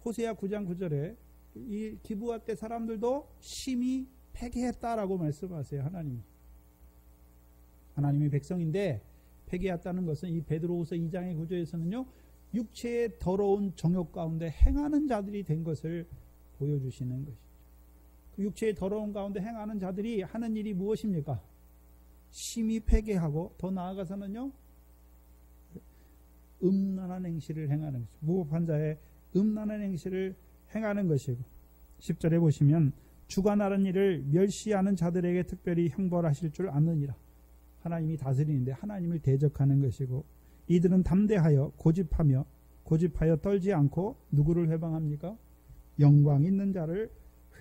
호세아 9장 9절에 이 기브아 때 사람들도 심히 패괴했다라고 말씀하세요. 하나님의 백성인데 패괴했다는 것은 이 베드로후서 2장의 구조에서는요, 육체의 더러운 정욕 가운데 행하는 자들이 된 것을 보여주시는 것이죠. 그 육체의 더러운 가운데 행하는 자들이 하는 일이 무엇입니까? 심히 패괴하고, 더 나아가서는요, 음란한 행실을 행하는 것이죠. 무법한 자의 음란한 행실을 행하는 것이고, 10절에 보시면 주관하는 일을 멸시하는 자들에게 특별히 형벌하실 줄 아느니라. 하나님이 다스리는데 하나님을 대적하는 것이고, 이들은 담대하여 고집하여 떨지 않고 누구를 회방합니까? 영광 있는 자를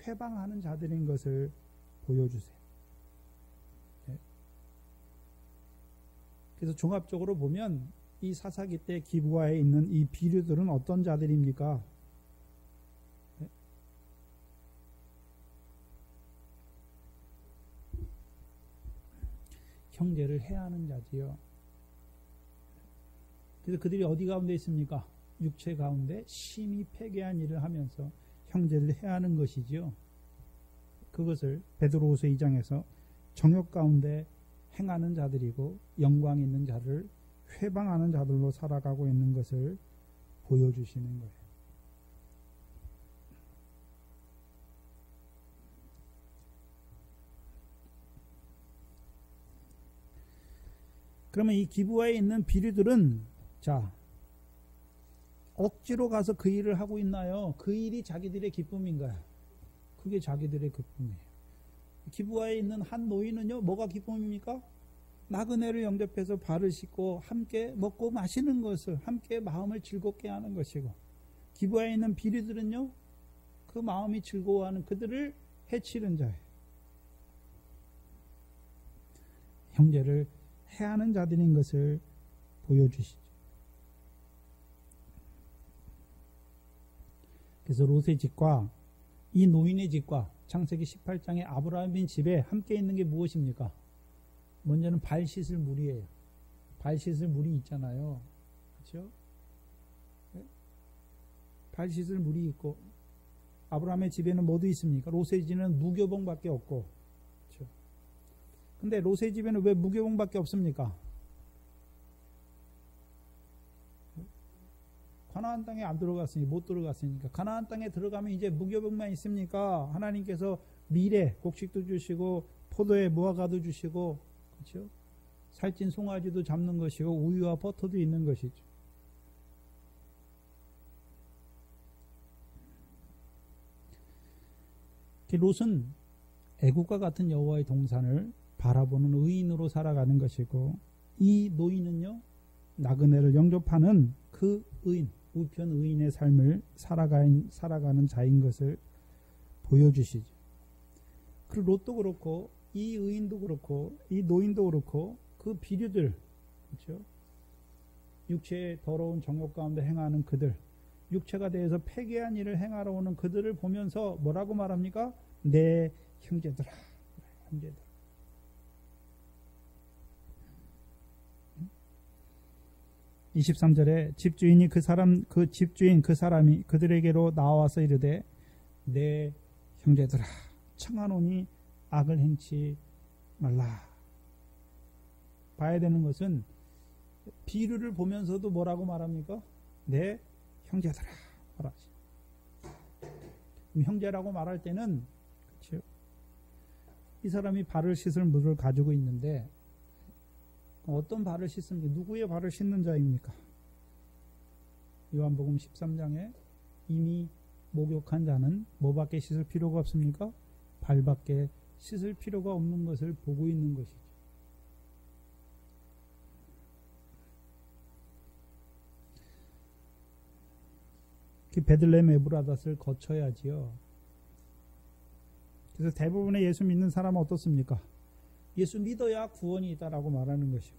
회방하는 자들인 것을 보여주세요. 그래서 종합적으로 보면 이 사사기 때 기브아에 있는 이 비류들은 어떤 자들입니까? 형제를 해하는 자지요. 그래서 그들이 어디 가운데 있습니까? 육체 가운데 심히 패괴한 일을 하면서 형제를 해하는 것이지요. 그것을 베드로후서 2장에서 정욕 가운데 행하는 자들이고 영광 있는 자를 회방하는 자들로 살아가고 있는 것을 보여주시는 거예요. 그러면 이 기브아에 있는 비류들은, 자, 억지로 가서 그 일을 하고 있나요? 그 일이 자기들의 기쁨인가요? 그게 자기들의 기쁨이에요. 기브아에 있는 한 노인은요, 뭐가 기쁨입니까? 나그네를 영접해서 발을 씻고 함께 먹고 마시는 것을, 함께 마음을 즐겁게 하는 것이고, 기브아에 있는 비류들은요, 그 마음이 즐거워하는 그들을 해치는 자예요. 형제를 해하는 자들인 것을 보여주시죠. 그래서 롯의 집과 이 노인의 집과 창세기 18장의 아브라함의 집에 함께 있는 게 무엇입니까? 먼저는 발 씻을 물이에요. 발 씻을 물이 있잖아요. 그렇죠? 발 씻을 물이 있고, 아브라함의 집에는 뭐도 있습니까? 롯의 집에는 무교봉밖에 없고, 그렇죠? 근데 롯의 집에는 왜 무교봉밖에 없습니까? 가나안 땅에 안 들어갔으니 못 들어갔으니까. 가나안 땅에 들어가면 이제 무교병만 있습니까? 하나님께서 미래 곡식도 주시고 포도에 무화과도 주시고, 그렇죠? 살찐 송아지도 잡는 것이고 우유와 버터도 있는 것이죠. 롯은 애국과 같은 여호와의 동산을 바라보는 의인으로 살아가는 것이고, 이 노인은요, 나그네를 영접하는 그 의인, 우편 의인의 삶을 살아가는 자인 것을 보여주시죠. 그리고 롯도 그렇고 이 의인도 그렇고 이 노인도 그렇고 그 비류들, 그렇죠? 육체의 더러운 정욕 가운데 행하는 그들, 육체가 대해서 폐기한 일을 행하러 오는 그들을 보면서 뭐라고 말합니까? 내 형제들아, 형제들. 23절에 집주인이 그 사람이 그들에게로 나와서 이르되 내 형제들아 청하노니 악을 행치 말라. 봐야 되는 것은 비류를 보면서도 뭐라고 말합니까? 내 형제들아 말하지. 형제라고 말할 때는, 그렇죠? 이 사람이 발을 씻을 물을 가지고 있는데 어떤 발을 씻습니까? 누구의 발을 씻는 자입니까? 요한복음 13장에 이미 목욕한 자는 뭐밖에 씻을 필요가 없습니까? 발밖에 씻을 필요가 없는 것을 보고 있는 것이죠. 베들레헴 에브라닷을 거쳐야지요. 그래서 대부분의 예수 믿는 사람은 어떻습니까? 예수 믿어야 구원이 있다라고 말하는 것이고,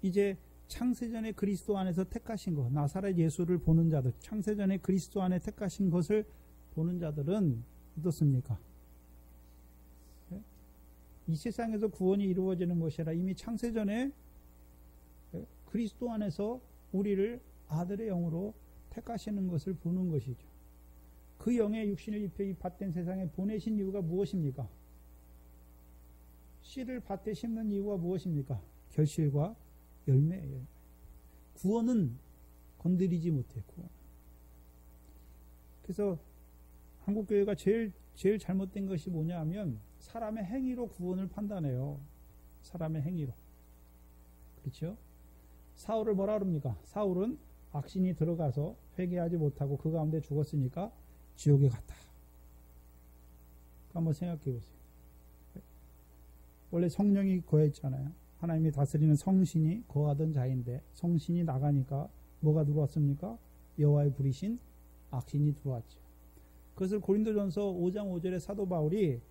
이제 창세전에 그리스도 안에서 택하신 것, 나사렛 예수를 보는 자들, 창세전에 그리스도 안에 택하신 것을 보는 자들은 어떻습니까? 이 세상에서 구원이 이루어지는 것이 아니라 이미 창세전에 그리스도 안에서 우리를 아들의 영으로 택하시는 것을 보는 것이죠. 그 영의 육신을 입혀 이 밭된 세상에 보내신 이유가 무엇입니까? 씨를 밭에 심는 이유가 무엇입니까? 결실과 열매예요. 구원은 건드리지 못해. 구원. 그래서 한국교회가 제일 잘못된 것이 뭐냐 하면 사람의 행위로 구원을 판단해요. 사람의 행위로. 그렇죠? 사울을 뭐라 그럽니까? 사울은 악신이 들어가서 회개하지 못하고 그 가운데 죽었으니까 지옥에 갔다. 한번 생각해 보세요. 원래 성령이 거했잖아요. 하나님이 다스리는 성신이 거하던 자인데 성신이 나가니까 뭐가 들어왔습니까? 여호와의 부리신 악신이 들어왔죠. 그것을 고린도전서 5장 5절에 사도 바울이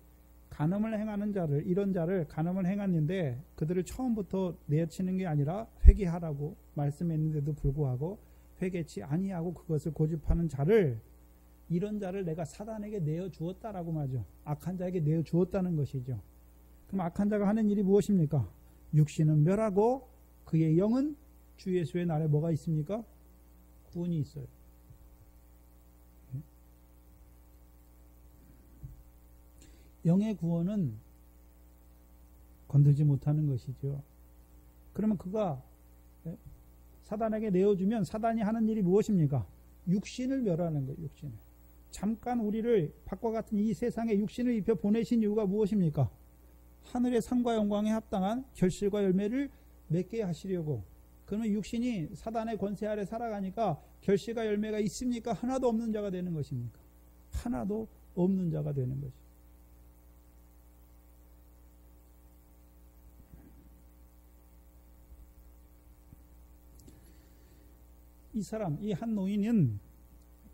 간음을 행하는 자를, 이런 자를 간음을 행했는데 그들을 처음부터 내치는 게 아니라 회개하라고 말씀했는데도 불구하고 회개치 아니하고 그것을 고집하는 자를, 이런 자를 내가 사단에게 내어 주었다라고 말하죠. 악한 자에게 내어 주었다는 것이죠. 그럼 악한 자가 하는 일이 무엇입니까? 육신은 멸하고 그의 영은 주 예수의 날에 뭐가 있습니까? 구원이 있어요. 영의 구원은 건들지 못하는 것이죠. 그러면 그가 사단에게 내어주면 사단이 하는 일이 무엇입니까? 육신을 멸하는 거예요. 육신을. 잠깐 우리를 밭과 같은 이 세상에 육신을 입혀 보내신 이유가 무엇입니까? 하늘의 상과 영광에 합당한 결실과 열매를 맺게 하시려고. 그러면 육신이 사단의 권세 아래 살아가니까 결실과 열매가 있습니까? 하나도 없는 자가 되는 것입니까? 하나도 없는 자가 되는 것입니다. 이 사람, 이 한 노인은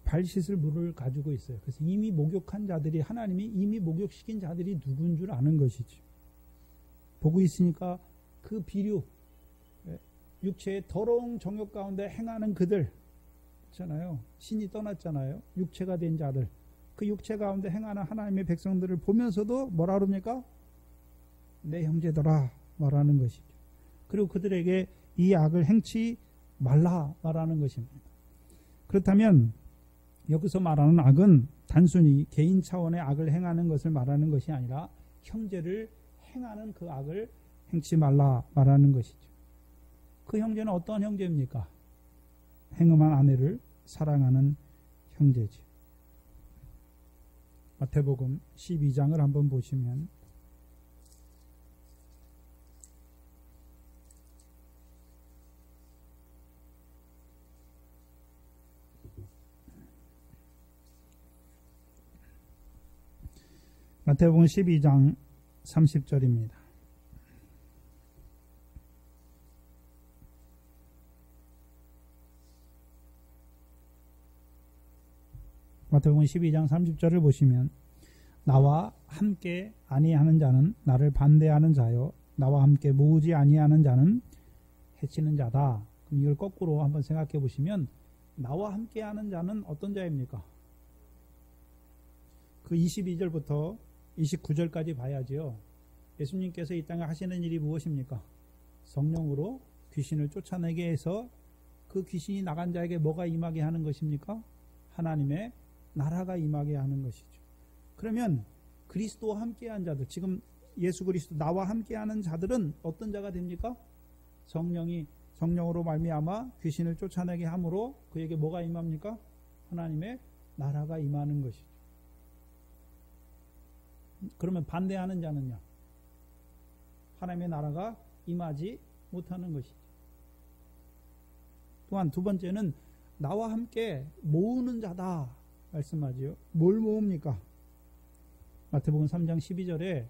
발 씻을 물을 가지고 있어요. 그래서 이미 목욕한 자들이, 하나님이 이미 목욕시킨 자들이 누군 줄 아는 것이지. 보고 있으니까 그 비류, 육체의 더러운 정욕 가운데 행하는 그들 있잖아요. 신이 떠났잖아요. 육체가 된 자들, 그 육체 가운데 행하는 하나님의 백성들을 보면서도 뭐라 그럽니까? 내 형제더라 말하는 것이죠. 그리고 그들에게 이 악을 행치 말라 말하는 것입니다. 그렇다면 여기서 말하는 악은 단순히 개인 차원의 악을 행하는 것을 말하는 것이 아니라 형제를 행하는 그 악을 행치 말라 말하는 것이죠. 그 형제는 어떤 형제입니까? 행음한 아내를 사랑하는 형제죠. 마태복음 12장을 한번 보시면 마태복음 12장 30절입니다. 마태복음 12장 30절을 보시면 나와 함께 아니하는 자는 나를 반대하는 자요 나와 함께 모으지 아니하는 자는 해치는 자다. 그럼 이걸 거꾸로 한번 생각해 보시면 나와 함께 하는 자는 어떤 자입니까? 그 22절부터 29절까지 봐야지요. 예수님께서 이 땅에 하시는 일이 무엇입니까? 성령으로 귀신을 쫓아내게 해서 그 귀신이 나간 자에게 뭐가 임하게 하는 것입니까? 하나님의 나라가 임하게 하는 것이죠. 그러면 그리스도와 함께한 자들, 지금 예수 그리스도 나와 함께하는 자들은 어떤 자가 됩니까? 성령으로 말미암아 귀신을 쫓아내게 함으로 그에게 뭐가 임합니까? 하나님의 나라가 임하는 것이죠. 그러면 반대하는 자는요? 하나님의 나라가 임하지 못하는 것이죠. 또한 두 번째는 나와 함께 모으는 자다 말씀하지요. 뭘 모읍니까? 마태복음 3장 12절에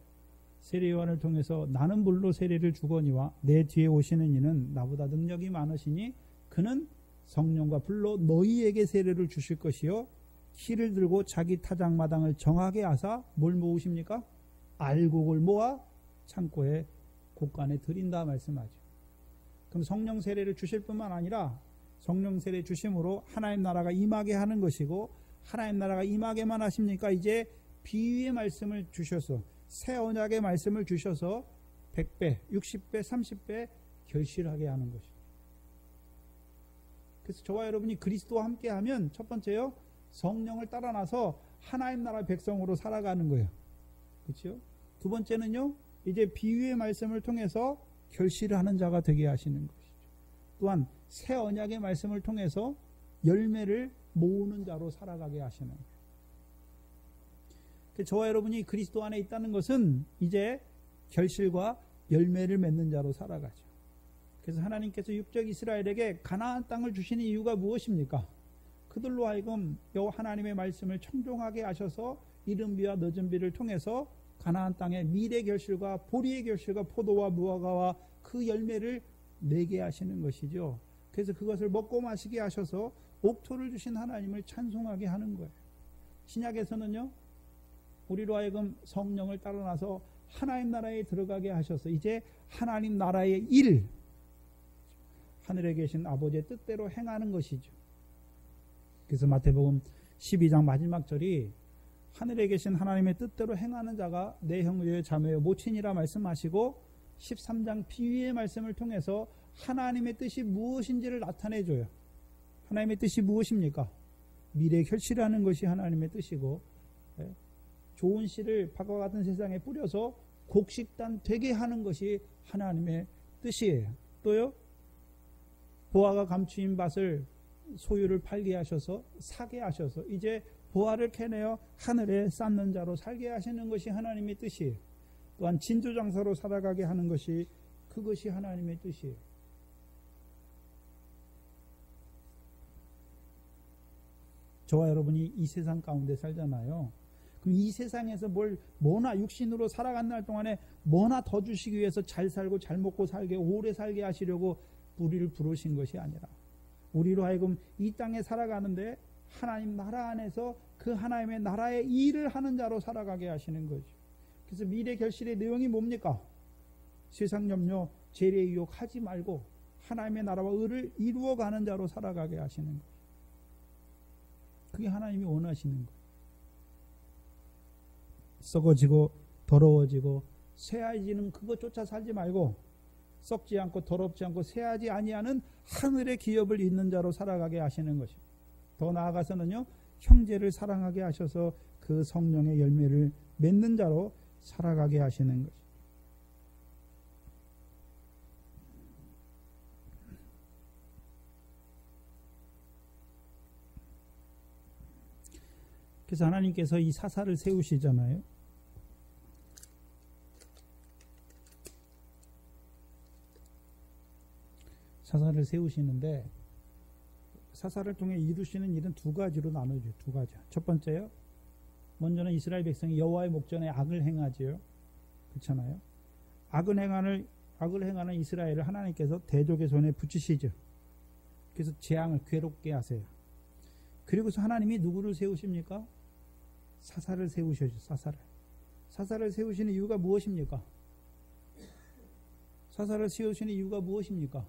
세례요한을 통해서 나는 물로 세례를 주거니와 내 뒤에 오시는 이는 나보다 능력이 많으시니 그는 성령과 불로 너희에게 세례를 주실 것이요 키를 들고 자기 타작마당을 정하게 하사 뭘 모으십니까? 알곡을 모아 창고에 곳간에 들인다 말씀하죠. 그럼 성령 세례를 주실 뿐만 아니라 성령 세례 주심으로 하나님 나라가 임하게 하는 것이고, 하나님 나라가 임하게만 하십니까? 이제 비유의 말씀을 주셔서, 새 언약의 말씀을 주셔서 100배, 60배, 30배 결실하게 하는 것이죠. 그래서 저와 여러분이 그리스도와 함께하면 첫 번째요, 성령을 따라 나서 하나님 나라 백성으로 살아가는 거예요. 그렇죠? 두 번째는요, 이제 비유의 말씀을 통해서 결실을 하는 자가 되게 하시는 것이죠. 또한 새 언약의 말씀을 통해서 열매를 모으는 자로 살아가게 하시는 거예요. 저와 여러분이 그리스도 안에 있다는 것은 이제 결실과 열매를 맺는 자로 살아가죠. 그래서 하나님께서 육적 이스라엘에게 가나안 땅을 주시는 이유가 무엇입니까? 그들로 하여금 여호와 하나님의 말씀을 청종하게 하셔서 이른 비와 늦은 비를 통해서 가나안 땅의 미래 결실과 보리의 결실과 포도와 무화과와 그 열매를 내게 하시는 것이죠. 그래서 그것을 먹고 마시게 하셔서 옥토를 주신 하나님을 찬송하게 하는 거예요. 신약에서는요, 우리로 하여금 성령을 따라나서 하나님 나라에 들어가게 하셔서 이제 하나님 나라의 일, 하늘에 계신 아버지의 뜻대로 행하는 것이죠. 그래서 마태복음 12장 마지막 절이 하늘에 계신 하나님의 뜻대로 행하는 자가 내 형제요 자매요 모친이라 말씀하시고, 13장 비유의 말씀을 통해서 하나님의 뜻이 무엇인지를 나타내줘요. 하나님의 뜻이 무엇입니까? 미래 결실하는 것이 하나님의 뜻이고, 좋은 씨를 박과 같은 세상에 뿌려서 곡식단 되게 하는 것이 하나님의 뜻이에요. 또요, 보화가 감추인 밭을 소유를 팔게 하셔서 사게 하셔서 이제 보화를 캐내어 하늘에 쌓는 자로 살게 하시는 것이 하나님의 뜻이에요. 또한 진주장사로 살아가게 하는 것이, 그것이 하나님의 뜻이에요. 저와 여러분이 이 세상 가운데 살잖아요. 그럼 이 세상에서 뭐나 육신으로 살아간 날 동안에 뭐나 더 주시기 위해서 잘 살고 잘 먹고 살게, 오래 살게 하시려고 우리를 부르신 것이 아니라, 우리로 하여금 이 땅에 살아가는데 하나님 나라 안에서 그 하나님의 나라의 일을 하는 자로 살아가게 하시는 거죠. 그래서 미래 결실의 내용이 뭡니까? 세상 염려, 재래 유혹 하지 말고 하나님의 나라와 의를 이루어가는 자로 살아가게 하시는 거죠. 그게 하나님이 원하시는 거예요. 썩어지고 더러워지고 쇠해지는 그것 쫓아 살지 말고 썩지 않고 더럽지 않고 쇠하지 아니하는 하늘의 기업을 잇는 자로 살아가게 하시는 것입니다. 더 나아가서는요, 형제를 사랑하게 하셔서 그 성령의 열매를 맺는 자로 살아가게 하시는 것입니다. 그래서 하나님께서 이 사사를 세우시잖아요. 사사를 세우시는데 사사를 통해 이루시는 일은 두 가지로 나누죠. 두 가지. 첫 번째요. 먼저는 이스라엘 백성이 여호와의 목전에 악을 행하지요. 그렇잖아요. 악을 행하는 이스라엘을 하나님께서 대적의 손에 붙이시죠. 그래서 재앙을 괴롭게 하세요. 그리고서 하나님이 누구를 세우십니까? 사사를 세우셔죠. 사사를 세우시는 이유가 무엇입니까? 사사를 세우시는 이유가 무엇입니까?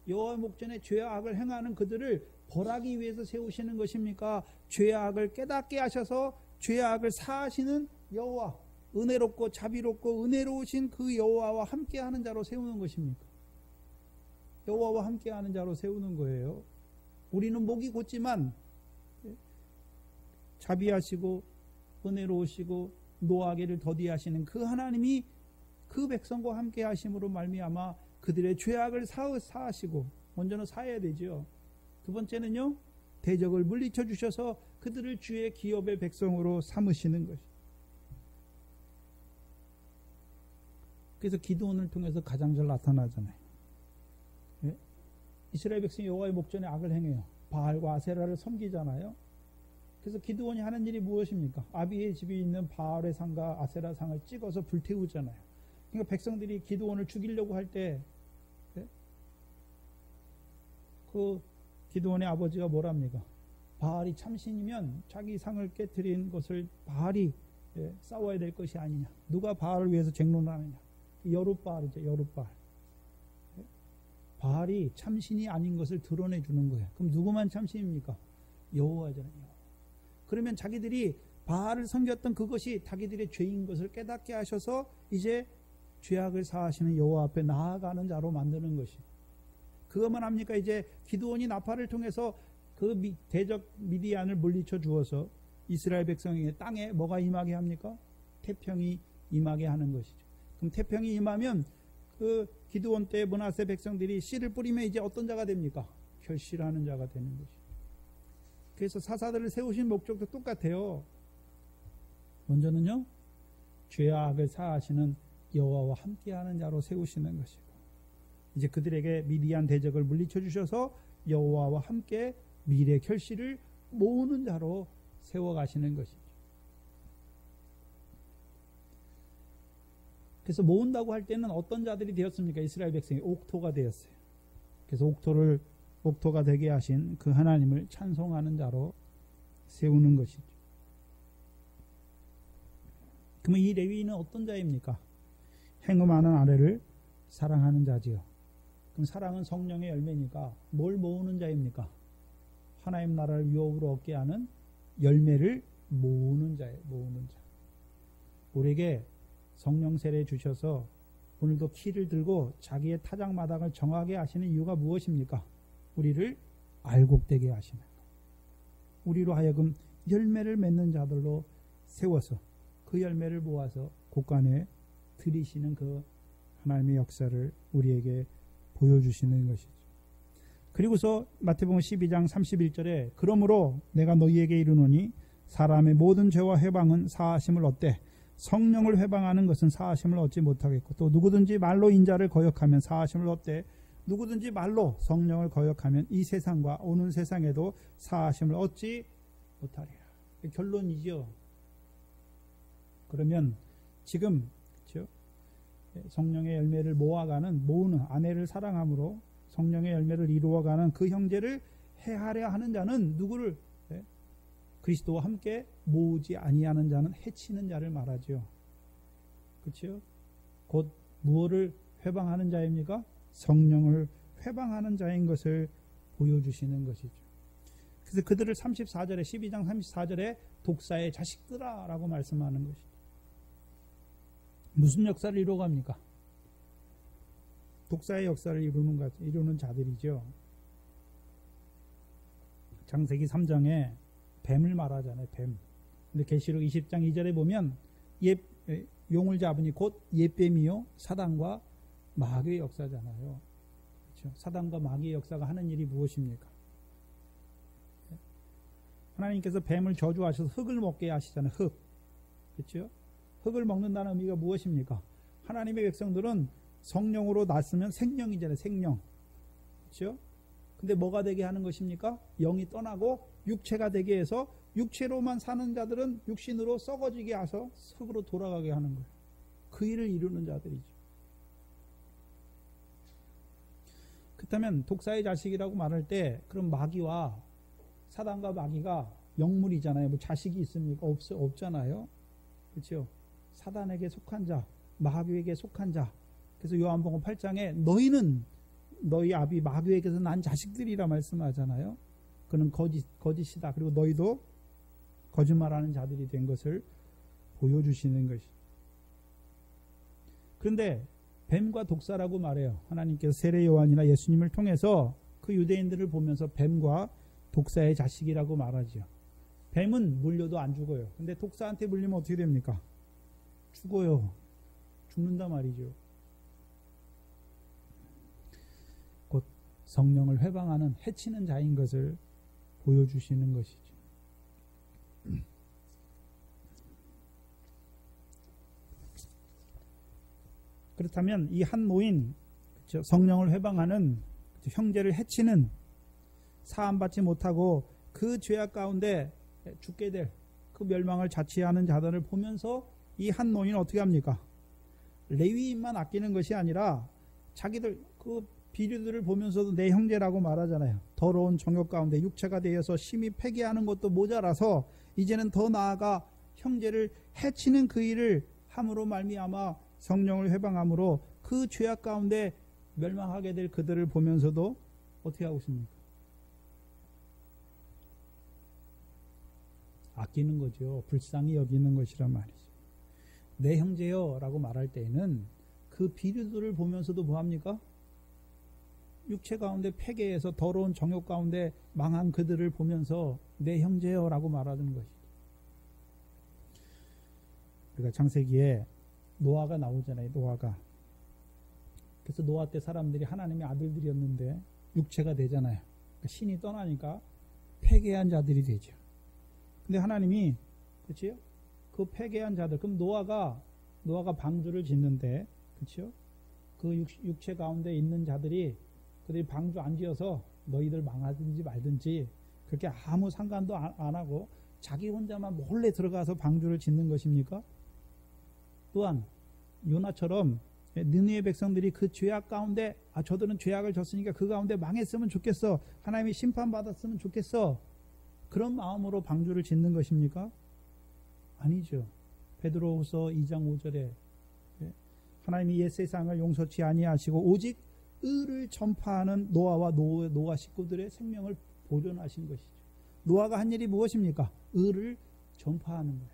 여호와의 목전에 죄와 악을 행하는 그들을 벌하기 위해서 세우시는 것입니까? 죄와 악을 깨닫게 하셔서 죄와 악을 사하시는 여호와, 은혜롭고 자비롭고 은혜로우신 그 여호와와 함께하는 자로 세우는 것입니까? 여호와와 함께하는 자로 세우는 거예요. 우리는 목이 곧지만 자비하시고 은혜로우시고 노하기를 더디하시는 그 하나님이 그 백성과 함께 하심으로 말미암아 그들의 죄악을 사하시고, 먼저는 사해야 되죠. 두 번째는요, 대적을 물리쳐 주셔서 그들을 주의 기업의 백성으로 삼으시는 것이. 그래서 기드온을 통해서 가장 잘 나타나잖아요. 예? 이스라엘 백성이 여호와의 목전에 악을 행해요. 바알과 아세라를 섬기잖아요. 그래서 기드온이 하는 일이 무엇입니까? 아비의 집에 있는 바알의 상과 아세라 상을 찍어서 불태우잖아요. 그러니까 백성들이 기드온을 죽이려고 할 때 그 기드온의 아버지가 뭐랍니까? 바알이 참신이면 자기 상을 깨뜨린 것을 바알이 싸워야 될 것이 아니냐. 누가 바알을 위해서 쟁론하느냐. 여룻바알이죠. 여룻바알. 바알이 참신이 아닌 것을 드러내 주는 거예요. 그럼 누구만 참신입니까? 여호와잖아요. 그러면 자기들이 바알을 섬겼던 그것이 자기들의 죄인 것을 깨닫게 하셔서 이제 죄악을 사하시는 여호와 앞에 나아가는 자로 만드는 것이고, 그것만 합니까? 이제 기드온이 나팔을 통해서 그 대적 미디안을 물리쳐 주어서 이스라엘 백성의 땅에 뭐가 임하게 합니까? 태평이 임하게 하는 것이죠. 그럼 태평이 임하면 그 기드온 때 므낫세 백성들이 씨를 뿌리면 이제 어떤 자가 됩니까? 결실하는 자가 되는 것이죠. 그래서 사사들을 세우신 목적도 똑같아요. 먼저는요, 죄와 악을 사하시는 여호와와 함께하는 자로 세우시는 것이고, 이제 그들에게 미디안 대적을 물리쳐 주셔서 여호와와 함께 미래 결실을 모으는 자로 세워가시는 것이죠. 그래서 모은다고 할 때는 어떤 자들이 되었습니까? 이스라엘 백성이 옥토가 되었어요. 그래서 옥토가 되게 하신 그 하나님을 찬송하는 자로 세우는 것이죠. 그러면 이 레위인은 어떤 자입니까? 행음하는 아내를 사랑하는 자지요. 그럼 사랑은 성령의 열매니까 뭘 모으는 자입니까? 하나님 나라를 유업으로 얻게 하는 열매를 모으는 자예요. 모으는 자. 우리에게 성령 세례 주셔서 오늘도 키를 들고 자기의 타작 마당을 정하게 하시는 이유가 무엇입니까? 우리를 알곡되게 하시는 것. 우리로 하여금 열매를 맺는 자들로 세워서 그 열매를 모아서 곳간에 들이시는 그 하나님의 역사를 우리에게 보여주시는 것이죠. 그리고서 마태복음 12장 31절에 그러므로 내가 너희에게 이르노니 사람의 모든 죄와 회방은 사하심을 얻되 성령을 회방하는 것은 사하심을 얻지 못하겠고, 또 누구든지 말로 인자를 거역하면 사하심을 얻되 누구든지 말로 성령을 거역하면 이 세상과 오는 세상에도 사하심을 얻지 못하리라. 결론이죠. 그러면 지금 성령의 열매를 모으는 아내를 사랑함으로 성령의 열매를 이루어가는 그 형제를 해하려 하는 자는 누구를? 그리스도와 함께 모으지 아니하는 자는 해치는 자를 말하죠. 그렇죠? 곧 무엇을 회방하는 자입니까? 성령을 회방하는 자인 것을 보여주시는 것이죠. 그래서 그들을 34절에 12장 34절에 독사의 자식들아 라고 말씀하는 것이죠. 무슨 역사를 이루어갑니까? 독사의 역사를 이루는 자들이죠. 창세기 3장에 뱀을 말하잖아요. 뱀. 근데 계시록 20장 2절에 보면 용을 잡으니 곧 옛뱀이요 사단과 마귀의 역사잖아요. 그렇죠? 사단과 마귀의 역사가 하는 일이 무엇입니까? 하나님께서 뱀을 저주하셔서 흙을 먹게 하시잖아요. 흙. 그렇죠? 흙을 먹는다는 의미가 무엇입니까? 하나님의 백성들은 성령으로 났으면 생명이잖아요. 생명. 그렇죠? 근데 뭐가 되게 하는 것입니까? 영이 떠나고 육체가 되게 해서 육체로만 사는 자들은 육신으로 썩어지게 해서 흙으로 돌아가게 하는 거예요. 그 일을 이루는 자들이죠. 그렇다면 독사의 자식이라고 말할 때 그럼 마귀와 사단과 마귀가 영물이잖아요. 뭐 자식이 있습니까? 없잖아요. 그렇죠? 사단에게 속한 자, 마귀에게 속한 자. 그래서 요한복음 8장에 너희는 너희 아비 마귀에게서 난 자식들이라 말씀하잖아요. 그는 거짓이다. 그리고 너희도 거짓말하는 자들이 된 것을 보여주시는 것이죠. 그런데 뱀과 독사라고 말해요. 하나님께서 세례 요한이나 예수님을 통해서 그 유대인들을 보면서 뱀과 독사의 자식이라고 말하죠. 뱀은 물려도 안 죽어요. 근데 독사한테 물리면 어떻게 됩니까? 죽어요. 죽는단 말이죠. 곧 성령을 회방하는 해치는 자인 것을 보여주시는 것이죠. 그렇다면 이 한 노인, 그렇죠? 성령을 회방하는, 그렇죠? 형제를 해치는, 사함받지 못하고 그 죄악 가운데 죽게 될 그 멸망을 자취하는 자들을 보면서 이 한 노인은 어떻게 합니까? 레위인만 아끼는 것이 아니라 자기들 그 비류들을 보면서도 내 형제라고 말하잖아요. 더러운 정욕 가운데 육체가 되어서 심히 폐기하는 것도 모자라서 이제는 더 나아가 형제를 해치는 그 일을 함으로 말미암아 성령을 회방함으로 그 죄악 가운데 멸망하게 될 그들을 보면서도 어떻게 하고 있습니까? 아끼는 거죠. 불쌍히 여기는 것이란 말이죠. 내 형제요 라고 말할 때에는 그 비류들을 보면서도 뭐합니까? 육체 가운데 폐괴해서 더러운 정욕 가운데 망한 그들을 보면서 내 형제요 라고 말하는 것이죠. 그러니까 창세기에 노아가 나오잖아요. 노아가. 그래서 노아 때 사람들이 하나님의 아들들이었는데 육체가 되잖아요. 그러니까 신이 떠나니까 폐괴한 자들이 되죠. 근데 하나님이, 그렇죠? 그 폐괴한 자들, 그럼 노아가 방주를 짓는데, 그렇죠? 그 육체 가운데 있는 자들이 그들이 방주 안 지어서 너희들 망하든지 말든지 그렇게 아무 상관도 안 하고 자기 혼자만 몰래 들어가서 방주를 짓는 것입니까? 또한 요나처럼 느느웨 백성들이 그 죄악 가운데 저들은 죄악을 졌으니까 그 가운데 망했으면 좋겠어. 하나님이 심판받았으면 좋겠어. 그런 마음으로 방주를 짓는 것입니까? 아니죠. 베드로후서 2장 5절에 하나님이 옛 세상을 용서치 아니하시고 오직 의를 전파하는 노아와 노아 식구들의 생명을 보존하신 것이죠. 노아가 한 일이 무엇입니까? 의를 전파하는 거예요.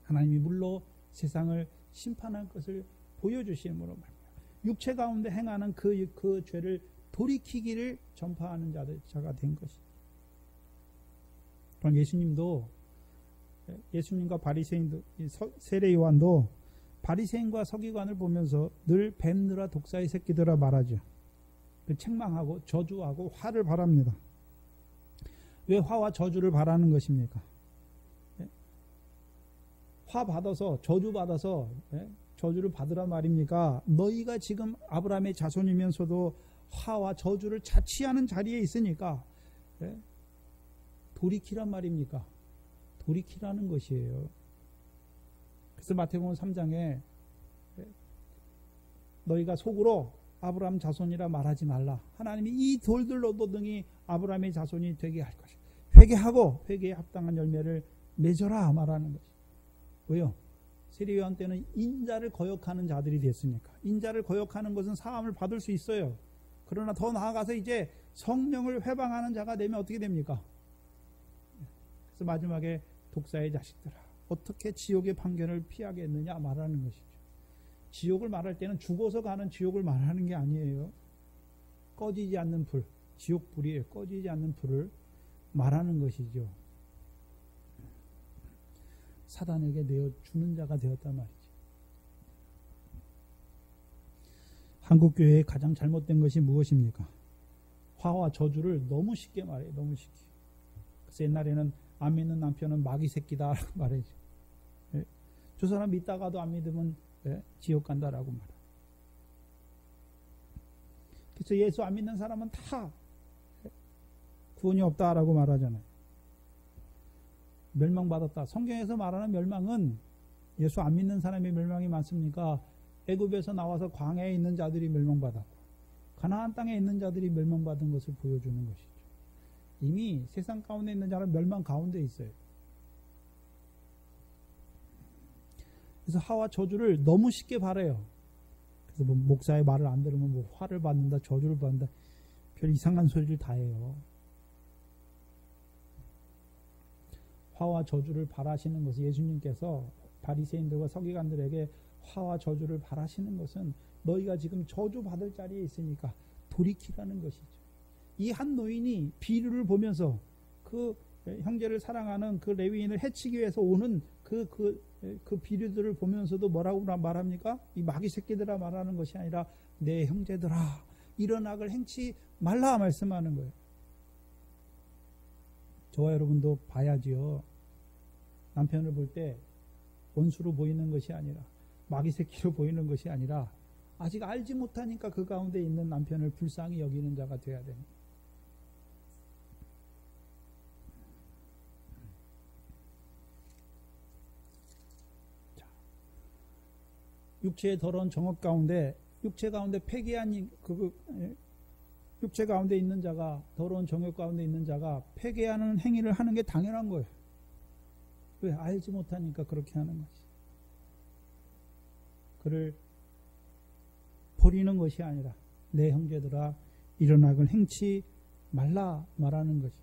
하나님이 물로 세상을 심판할 것을 보여주심으로 말입니다. 육체 가운데 행하는 그 죄를 돌이키기를 전파하는 자가 된 것이죠. 또한 예수님과 바리새인도, 세례 요한도 바리새인과 서기관을 보면서 늘 뱀들아 독사의 새끼들아 말하죠. 책망하고 저주하고 화를 바랍니다. 왜 화와 저주를 바라는 것입니까? 화 받아서 저주 받아서 저주를 받으란 말입니까? 너희가 지금 아브라함의 자손이면서도 화와 저주를 자취하는 자리에 있으니까 돌이키란 말입니까? 돌이키라는 것이에요. 그래서 마태복음 3장에 너희가 속으로 아브라함 자손이라 말하지 말라. 하나님이 이 돌들로도 능히 아브라함의 자손이 되게 할 것이다. 회개하고 회개에 합당한 열매를 맺어라 말하는 것이. 왜요? 세례요한 때는 인자를 거역하는 자들이 됐으니까. 인자를 거역하는 것은 사함을 받을 수 있어요. 그러나 더 나아가서 이제 성령을 회방하는 자가 되면 어떻게 됩니까? 그래서 마지막에 독사의 자식들아 어떻게 지옥의 판결을 피하겠느냐 말하는 것이죠. 지옥을 말할 때는 죽어서 가는 지옥을 말하는 게 아니에요. 꺼지지 않는 불, 지옥 불이에요. 꺼지지 않는 불을 말하는 것이죠. 사단에게 내어 주는 자가 되었단 말이죠. 한국교회의 가장 잘못된 것이 무엇입니까? 화와 저주를 너무 쉽게 말해요. 너무 쉽게. 그래서 옛날에는 안 믿는 남편은 마귀 새끼다 말해죠. 예? 저 사람 믿다가도 안 믿으면 지옥 간다라고 말해요. 그래서 예수 안 믿는 사람은 다 구원이 없다라고 말하잖아요. 멸망받았다. 성경에서 말하는 멸망은 예수 안 믿는 사람의 멸망이 많습니까? 애굽에서 나와서 광야에 있는 자들이 멸망받았고 가나안 땅에 있는 자들이 멸망받은 것을 보여주는 것이죠. 이미 세상 가운데 있는 자는 멸망 가운데 있어요. 그래서 화와 저주를 너무 쉽게 바라요. 그래서 뭐 목사의 말을 안 들으면 뭐 화를 받는다, 저주를 받는다, 별 이상한 소리를 다 해요. 화와 저주를 바라시는 것은 예수님께서 바리새인들과 서기관들에게 화와 저주를 바라시는 것은 너희가 지금 저주받을 자리에 있으니까 돌이키라는 것이죠. 이 한 노인이 비류를 보면서 그 형제를 사랑하는 그 레위인을 해치기 위해서 오는 그 비류들을 보면서도 뭐라고 말합니까? 이 마귀 새끼들아 말하는 것이 아니라 내 형제들아 이런 악을 행치 말라 말씀하는 거예요. 저와 여러분도 봐야지요. 남편을 볼 때 원수로 보이는 것이 아니라 마귀 새끼로 보이는 것이 아니라 아직 알지 못하니까 그 가운데 있는 남편을 불쌍히 여기는 자가 되어야 됩니다. 자, 육체의 더러운 정욕 가운데 육체 가운데 폐기한 육체 가운데 있는 자가 더러운 정욕 가운데 있는 자가 폐기하는 행위를 하는 게 당연한 거예요. 왜? 알지 못하니까 그렇게 하는 거지. 그를 버리는 것이 아니라 내 형제들아 이런 악을 행치 말라 말하는 것이.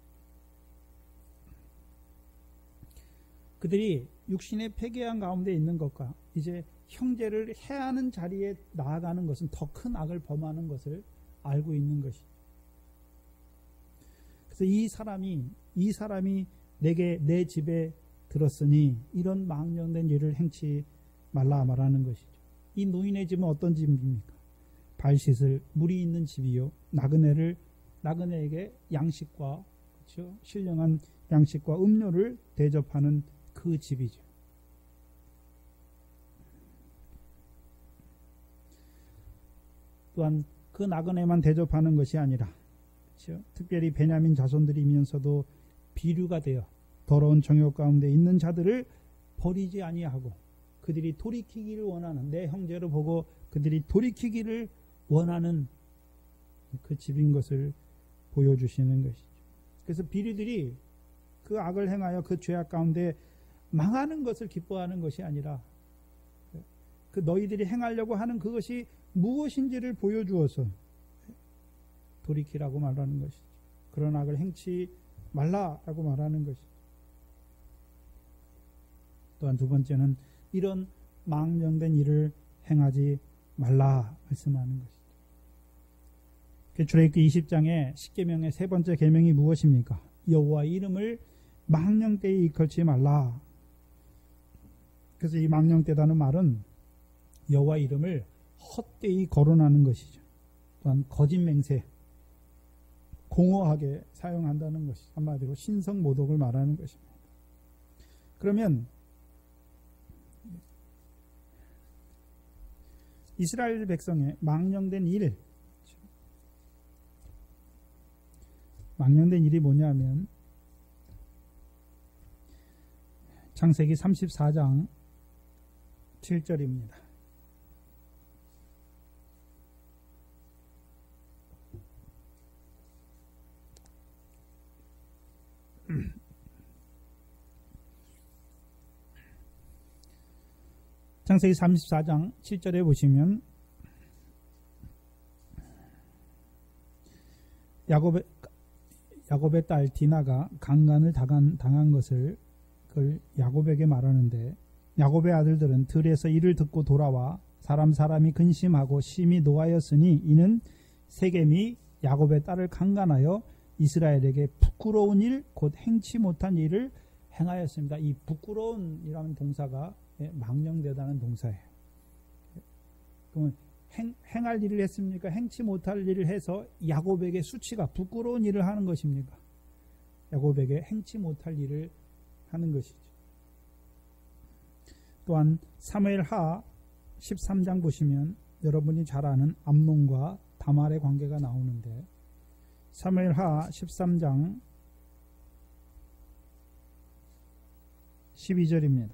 그들이 육신의 폐기한 가운데 있는 것과 이제 형제를 해하는 자리에 나아가는 것은 더 큰 악을 범하는 것을 알고 있는 것이. 그래서 이 사람이 내게 내 집에 들었으니 이런 망령된 일을 행치 말라 말하는 것이죠. 이 노인의 집은 어떤 집입니까? 발 씻을 물이 있는 집이요. 나그네에게 양식과 그렇죠? 신령한 양식과 음료를 대접하는 그 집이죠. 또한 그 나그네만 대접하는 것이 아니라 그렇죠? 특별히 베냐민 자손들이면서도 비류가 되어 더러운 정욕 가운데 있는 자들을 버리지 아니하고 그들이 돌이키기를 원하는 내 형제를 보고 그들이 돌이키기를 원하는 그 집인 것을 보여주시는 것이죠. 그래서 비류들이 그 악을 행하여 그 죄악 가운데 망하는 것을 기뻐하는 것이 아니라 그 너희들이 행하려고 하는 그것이 무엇인지를 보여주어서 돌이키라고 말하는 것이죠. 그런 악을 행치 말라라고 말하는 것이죠. 또한 두 번째는 이런 망령된 일을 행하지 말라 말씀하는 것이죠. 출애굽기 20장의 10계명의 세 번째 계명이 무엇입니까? 여호와의 이름을 망령되이 일컬지 말라. 그래서 이 망령되다는 말은 여호와의 이름을 헛되이 거론하는 것이죠. 또한 거짓 맹세, 공허하게 사용한다는 것이 한마디로 신성모독을 말하는 것입니다. 그러면 이스라엘 백성의 망령된 일이 뭐냐면 창세기 34장 7절입니다. 창세기 34장 7절에 보시면 야곱의 딸 디나가 강간을 당한 것을 그걸 야곱에게 말하는데, 야곱의 아들들은 들에서 이를 듣고 돌아와 사람이 근심하고 심히 노하였으니 이는 세겜이 야곱의 딸을 강간하여 이스라엘에게 부끄러운 일, 곧 행치 못한 일을 행하였습니다. 이 부끄러운이라는 동사가 망령되다는 동사예요. 그러면 행할 일을 했습니까? 행치 못할 일을 해서 야곱에게 수치가 부끄러운 일을 하는 것입니까? 야곱에게 행치 못할 일을 하는 것이죠. 또한 사무엘하 13장 보시면 여러분이 잘 아는 암논과 다말의 관계가 나오는데, 사무엘하 13장 12절입니다.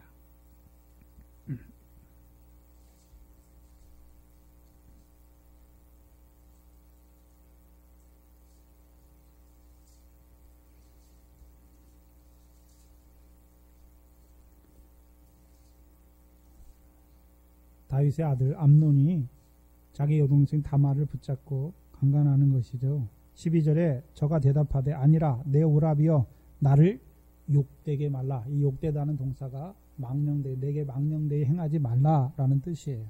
다윗의 아들 암논이 자기 여동생 다말을 붙잡고 강간하는 것이죠. 12절에 저가 대답하되 아니라 내 오라비여 나를 욕되게 말라. 이 욕되다는 동사가 내게 망령되게 행하지 말라라는 뜻이에요.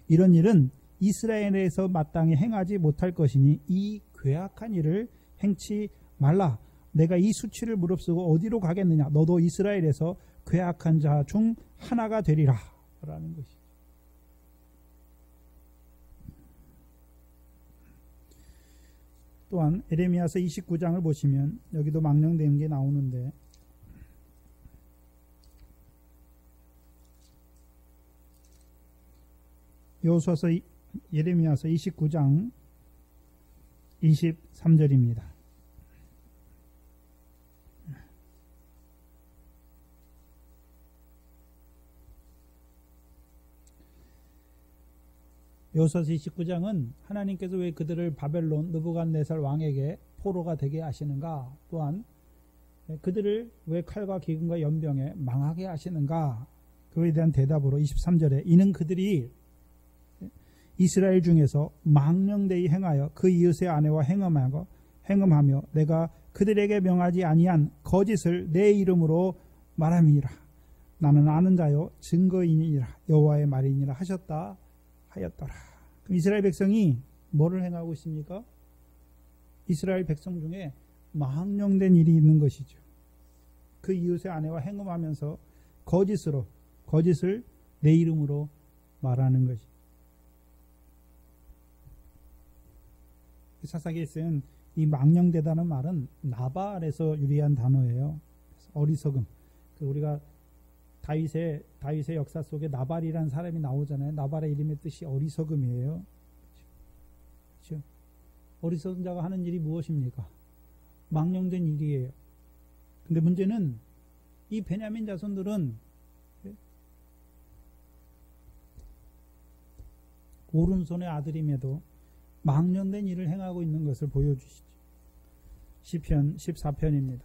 이런 일은 이스라엘에서 마땅히 행하지 못할 것이니 이 괴악한 일을 행치 말라. 내가 이 수치를 무릅쓰고 어디로 가겠느냐. 너도 이스라엘에서 괴악한 자 중 하나가 되리라 라는 것이죠. 또한 에레미야서 29장을 보시면 여기도 망령된 게 나오는데, 예레미야서 29장 23절입니다. 여호수아서 29장은 하나님께서 왜 그들을 바벨론 느부갓네살 왕에게 포로가 되게 하시는가, 또한 그들을 왜 칼과 기근과 연병에 망하게 하시는가, 그에 대한 대답으로 23절에 이는 그들이 이스라엘 중에서 망령되이 행하여 그 이웃의 아내와 행음하며 내가 그들에게 명하지 아니한 거짓을 내 이름으로 말함이니라. 나는 아는 자요 증거인이니라. 여호와의 말이니라 하셨다 하였더라. 그럼 이스라엘 백성이 뭐를 행하고 있습니까? 이스라엘 백성 중에 망령된 일이 있는 것이죠. 그 이웃의 아내와 행음하면서 거짓을 내 이름으로 말하는 것이죠. 사사기에 쓴 이 망령되다는 말은 나발에서 유래한 단어예요. 어리석음. 우리가 다윗의 역사 속에 나발이라는 사람이 나오잖아요. 나발의 이름의 뜻이 어리석음이에요. 그렇죠? 어리석은 자가 하는 일이 무엇입니까? 망령된 일이에요. 근데 문제는 이 베냐민 자손들은 오른손의 아들임에도 망령된 일을 행하고 있는 것을 보여주시죠. 시편 14편입니다.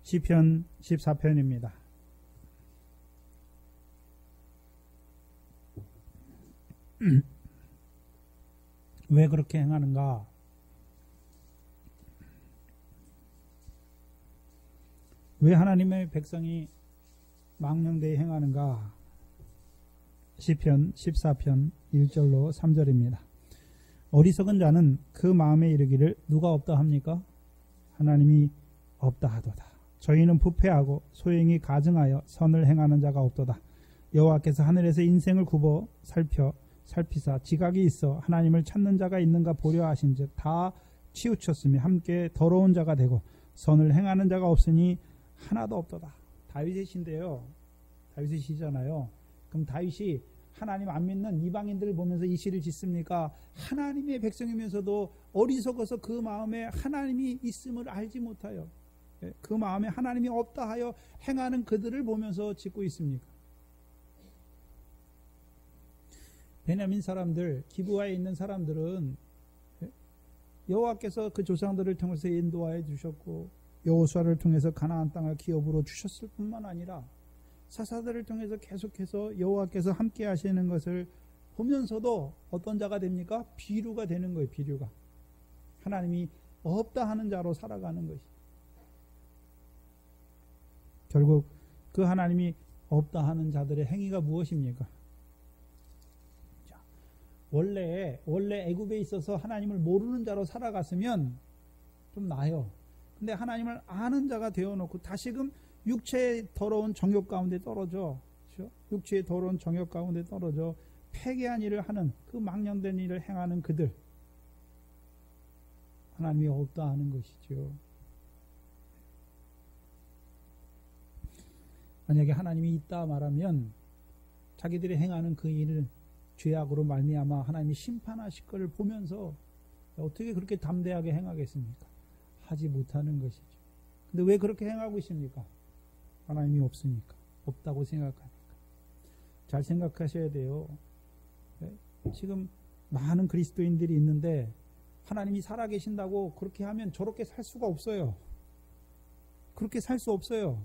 시편 14편입니다. 왜 그렇게 행하는가? 왜 하나님의 백성이 망령되이 행하는가? 시편 14편 1절로 3절입니다. 어리석은 자는 그 마음에 이르기를 누가 없다 합니까? 하나님이 없다 하도다. 저희는 부패하고 소행이 가증하여 선을 행하는 자가 없도다. 여호와께서 하늘에서 인생을 굽어 살피사 지각이 있어 하나님을 찾는 자가 있는가 보려 하신즉 다 치우쳤으며 함께 더러운 자가 되고 선을 행하는 자가 없으니 하나도 없도다. 다윗의 시인데요. 다윗의 시잖아요. 그럼 다윗이 하나님 안 믿는 이방인들을 보면서 이 시를 짓습니까? 하나님의 백성이면서도 어리석어서 그 마음에 하나님이 있음을 알지 못하여 그 마음에 하나님이 없다 하여 행하는 그들을 보면서 짓고 있습니까? 베냐민 사람들, 기브아에 있는 사람들은 여호와께서 그 조상들을 통해서 인도하여 주셨고 여호수아를 통해서 가나안 땅을 기업으로 주셨을 뿐만 아니라 사사들을 통해서 계속해서 여호와께서 함께 하시는 것을 보면서도 어떤 자가 됩니까? 비류가 되는 거예요. 비류가. 하나님이 없다 하는 자로 살아가는 것이. 결국 그 하나님이 없다 하는 자들의 행위가 무엇입니까? 원래 애굽에 있어서 하나님을 모르는 자로 살아갔으면 좀 나아요. 근데 하나님을 아는 자가 되어놓고 다시금 육체의 더러운 정욕 가운데 떨어져, 그렇죠? 육체의 더러운 정욕 가운데 떨어져 패괴한 일을 하는 그 망령된 일을 행하는 그들, 하나님이 없다 하는 것이죠. 만약에 하나님이 있다 말하면 자기들이 행하는 그 일을 죄악으로 말미암아 하나님이 심판하실 것을 보면서 어떻게 그렇게 담대하게 행하겠습니까? 하지 못하는 것이죠. 근데 왜 그렇게 행하고 있습니까? 하나님이 없으니까, 없다고 생각하니까. 잘 생각하셔야 돼요. 지금 많은 그리스도인들이 있는데 하나님이 살아계신다고 그렇게 하면 저렇게 살 수가 없어요. 그렇게 살 수 없어요.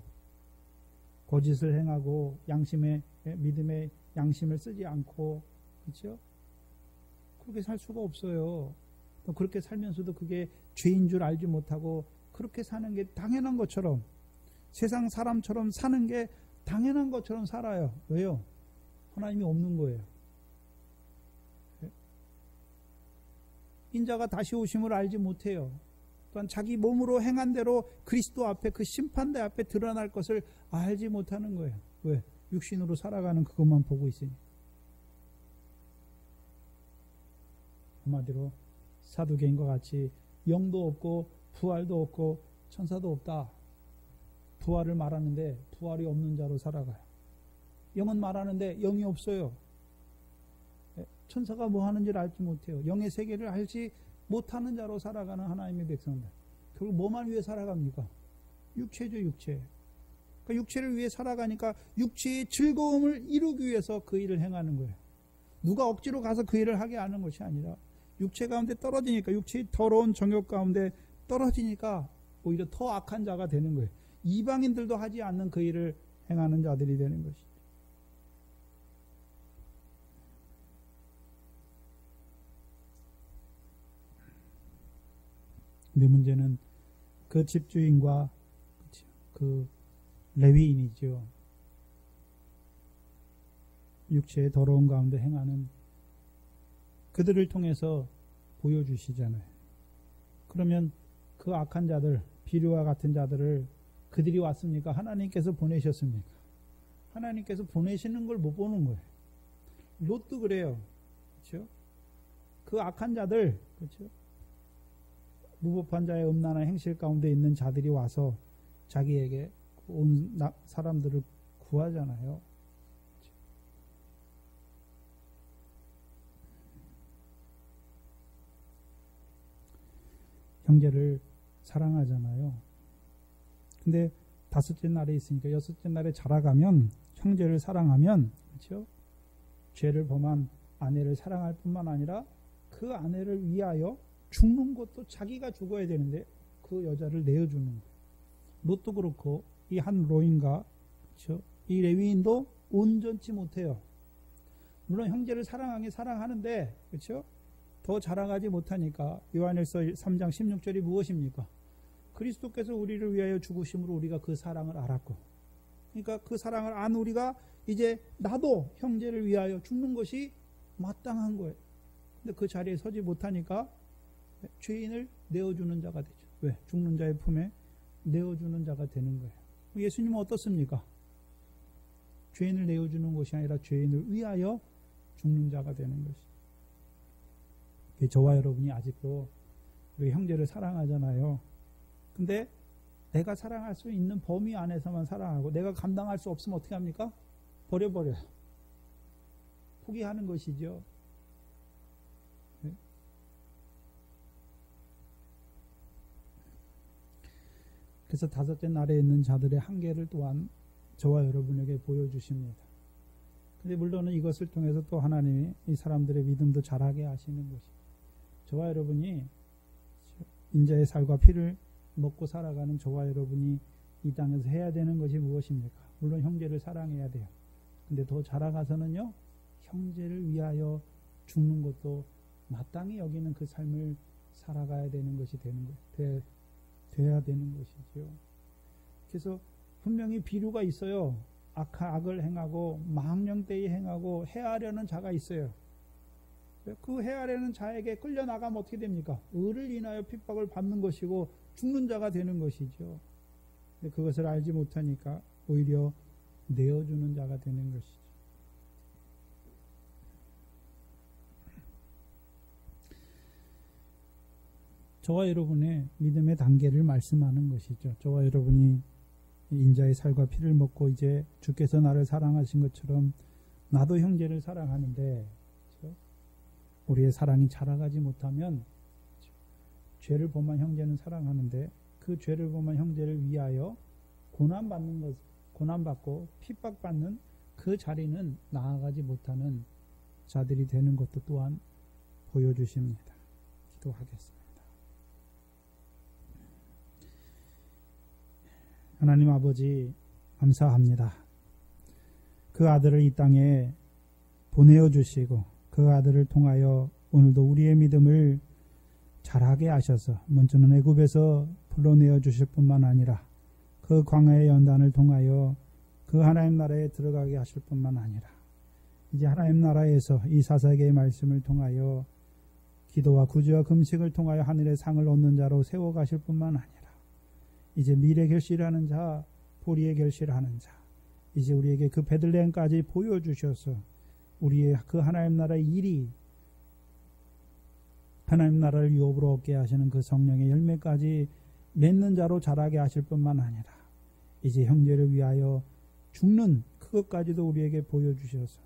거짓을 행하고 양심의 믿음의 양심을 쓰지 않고, 그렇죠? 그렇게 살 수가 없어요. 또 그렇게 살면서도 그게 죄인 줄 알지 못하고 그렇게 사는 게 당연한 것처럼, 세상 사람처럼 사는 게 당연한 것처럼 살아요. 왜요? 하나님이 없는 거예요. 인자가 다시 오심을 알지 못해요. 또한 자기 몸으로 행한 대로 그리스도 앞에, 그 심판대 앞에 드러날 것을 알지 못하는 거예요. 왜? 육신으로 살아가는 그것만 보고 있으니. 한마디로 사두개인과 같이 영도 없고 부활도 없고 천사도 없다. 부활을 말하는데 부활이 없는 자로 살아가요. 영은 말하는데 영이 없어요. 천사가 뭐 하는지를 알지 못해요. 영의 세계를 알지 못하는 자로 살아가는 하나님의 백성들. 결국 뭐만 위해 살아갑니까? 육체죠, 육체. 그러니까 육체를 위해 살아가니까 육체의 즐거움을 이루기 위해서 그 일을 행하는 거예요. 누가 억지로 가서 그 일을 하게 하는 것이 아니라 육체 가운데 떨어지니까, 육체의 더러운 정욕 가운데 떨어지니까 오히려 더 악한 자가 되는 거예요. 이방인들도 하지 않는 그 일을 행하는 자들이 되는 것이죠. 근데 문제는 그 집주인과 그 레위인이죠. 육체의 더러운 가운데 행하는 그들을 통해서 보여주시잖아요. 그러면 그 악한 자들, 비류와 같은 자들을 그들이 왔습니까? 하나님께서 보내셨습니까? 하나님께서 보내시는 걸 못 보는 거예요. 롯도 그래요. 그렇죠? 그 악한 자들, 그렇죠? 무법한 자의 음란한 행실 가운데 있는 자들이 와서 자기에게 온 사람들을 구하잖아요. 형제를 사랑하잖아요. 근데 다섯째 날에 있으니까 여섯째 날에 자라가면, 형제를 사랑하면, 그렇죠? 죄를 범한 아내를 사랑할 뿐만 아니라 그 아내를 위하여 죽는 것도 자기가 죽어야 되는데 그 여자를 내어주는 거예요. 롯도 그렇고 이 한 로인과, 그렇죠? 이 레위인도 온전치 못해요. 물론 형제를 사랑하긴 사랑하는데, 그렇죠? 더 자라가지 못하니까 요한일서 3장 16절이 무엇입니까? 그리스도께서 우리를 위하여 죽으심으로 우리가 그 사랑을 알았고, 그러니까 그 사랑을 안 우리가 이제 나도 형제를 위하여 죽는 것이 마땅한 거예요. 근데 그 자리에 서지 못하니까 죄인을 내어주는 자가 되죠. 왜? 죽는 자의 품에 내어주는 자가 되는 거예요. 예수님은 어떻습니까? 죄인을 내어주는 것이 아니라 죄인을 위하여 죽는 자가 되는 것이죠. 저와 여러분이 아직도 우리 형제를 사랑하잖아요. 근데 내가 사랑할 수 있는 범위 안에서만 사랑하고 내가 감당할 수 없으면 어떻게 합니까? 버려버려요. 포기하는 것이죠. 네? 그래서 다섯째 날에 있는 자들의 한계를 또한 저와 여러분에게 보여주십니다. 근데 물론 이것을 통해서 또 하나님이 이 사람들의 믿음도 자라게 하시는 것이죠. 저와 여러분이 인자의 살과 피를 먹고 살아가는 저와 여러분이 이 땅에서 해야 되는 것이 무엇입니까? 물론 형제를 사랑해야 돼요. 근데 더 자라가서는요, 형제를 위하여 죽는 것도 마땅히 여기는 그 삶을 살아가야 되는 것이 돼야 되는 것이죠. 그래서 분명히 비류가 있어요. 악을 행하고 망령되이 행하고 해하려는 자가 있어요. 그 해하려는 자에게 끌려나가면 어떻게 됩니까? 의를 인하여 핍박을 받는 것이고 죽는 자가 되는 것이죠. 그것을 알지 못하니까 오히려 내어주는 자가 되는 것이죠. 저와 여러분의 믿음의 단계를 말씀하는 것이죠. 저와 여러분이 인자의 살과 피를 먹고 이제 주께서 나를 사랑하신 것처럼 나도 형제를 사랑하는데, 그렇죠? 우리의 사랑이 자라가지 못하면, 그렇죠? 죄를 범한 형제는 사랑하는데 그 죄를 범한 형제를 위하여 고난받고 핍박받는 그 자리는 나아가지 못하는 자들이 되는 것도 또한 보여주십니다. 기도하겠습니다. 하나님 아버지, 감사합니다. 그 아들을 이 땅에 보내어 주시고 그 아들을 통하여 오늘도 우리의 믿음을 자라게 하셔서 먼저는 애굽에서 불러내어 주실 뿐만 아니라 그 광야의 연단을 통하여 그 하나님 나라에 들어가게 하실 뿐만 아니라 이제 하나님 나라에서 이 사사기의 말씀을 통하여 기도와 구제와 금식을 통하여 하늘의 상을 얻는 자로 세워가실 뿐만 아니라 이제 미래 결실하는 자, 보리의 결실하는 자, 이제 우리에게 그 베들레헴까지 보여주셔서 우리의 그 하나님 나라의 일이 하나님 나라를 유업으로 얻게 하시는 그 성령의 열매까지 맺는 자로 자라게 하실 뿐만 아니라 이제 형제를 위하여 죽는 그것까지도 우리에게 보여주셔서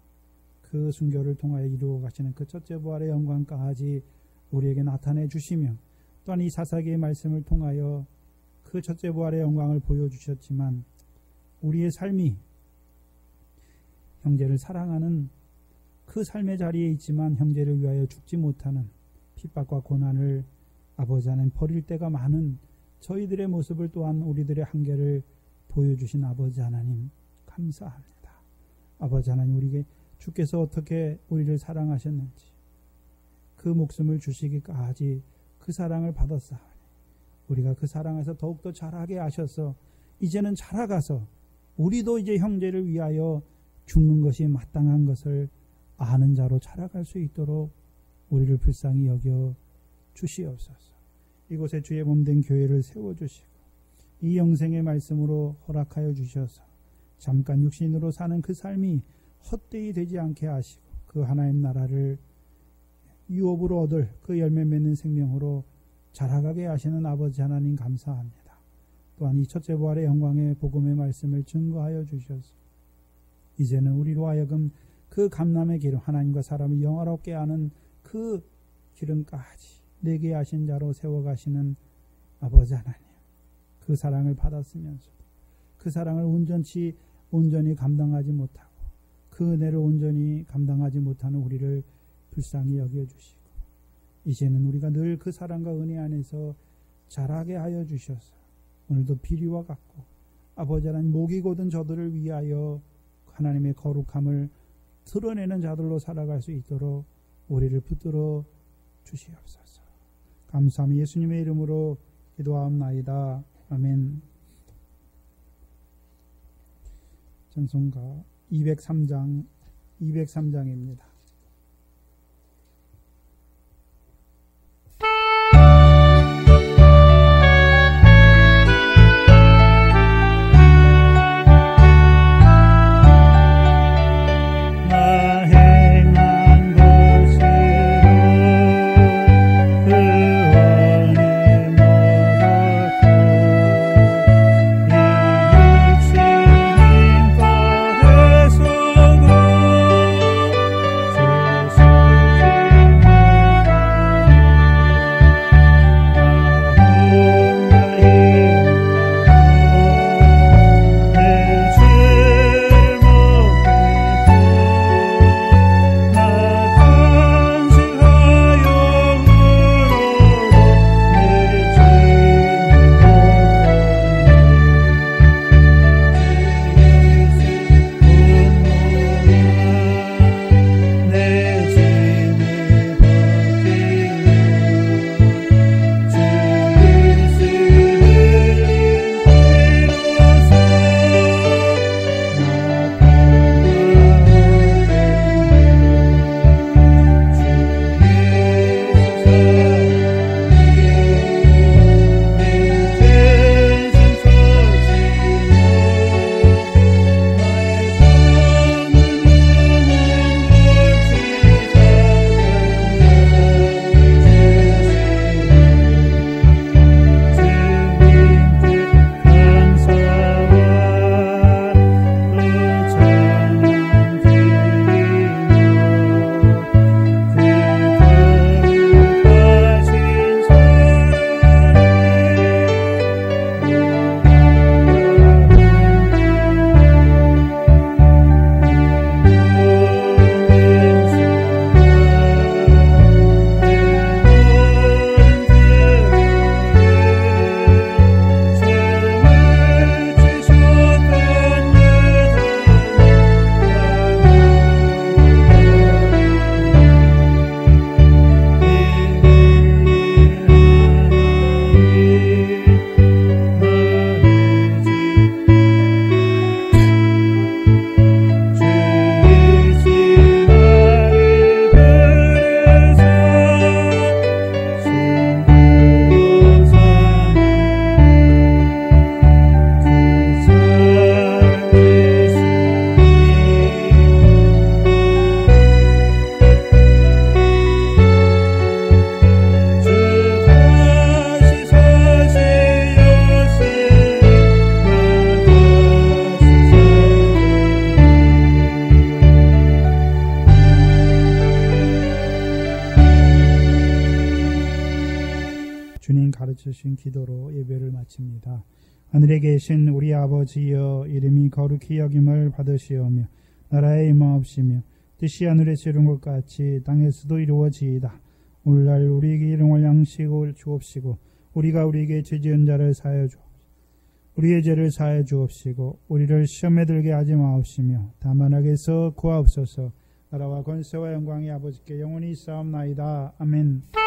그 순교를 통하여 이루어 가시는 그 첫째 부활의 영광까지 우리에게 나타내 주시며 또한 이 사사기의 말씀을 통하여 그 첫째 부활의 영광을 보여주셨지만 우리의 삶이 형제를 사랑하는 그 삶의 자리에 있지만 형제를 위하여 죽지 못하는 핍박과 고난을 아버지 하나님 버릴 때가 많은 저희들의 모습을 또한 우리들의 한계를 보여주신 아버지 하나님 감사합니다. 아버지 하나님, 우리에게 주께서 어떻게 우리를 사랑하셨는지 그 목숨을 주시기까지 그 사랑을 받았사오니 우리가 그 사랑에서 더욱더 자라게 하셔서 이제는 자라가서 우리도 이제 형제를 위하여 죽는 것이 마땅한 것을 아는 자로 자라갈 수 있도록 우리를 불쌍히 여겨 주시옵소서. 이곳에 주의 몸된 교회를 세워주시고 이 영생의 말씀으로 허락하여 주셔서 잠깐 육신으로 사는 그 삶이 헛되이 되지 않게 하시고 그 하나님 나라를 유업으로 얻을 그 열매 맺는 생명으로 자라가게 하시는 아버지 하나님 감사합니다. 또한 이 첫째 부활의 영광의 복음의 말씀을 증거하여 주셔서 이제는 우리로 하여금 그 감람의 기름, 하나님과 사람을 영화롭게 하는 그 기름까지 내게 하신 자로 세워가시는 아버지 하나님, 그 사랑을 받았으면서도 그 사랑을 온전히 감당하지 못하고 그 은혜를 온전히 감당하지 못하는 우리를 불쌍히 여겨주시고 이제는 우리가 늘 그 사랑과 은혜 안에서 자라게 하여 주셔서 오늘도 비리와 같고 아버지 하나님 목이 곧은 저들을 위하여 하나님의 거룩함을 드러내는 자들로 살아갈 수 있도록 우리를 붙들어 주시옵소서. 감사함이 예수님의 이름으로 기도하옵나이다. 아멘. 찬송가 203장입니다. 가르치신 기도로 예배를 마칩니다. 하늘에 계신 우리 아버지여, 이름이 거룩히 여김을 받으시오며 나라의 임하옵시며 뜻이 하늘에서 이룬 것 같이 땅에서도 이루어지이다. 오늘날 우리에게 일용할 양식을 주옵시고 우리가 우리에게 죄지은 자를 사하여 주옵시고 우리의 죄를 사하여 주옵시고 우리를 시험에 들게 하지 마옵시며 다만 악에서 구하옵소서. 나라와 권세와 영광이 아버지께 영원히 있사옵나이다. 아멘.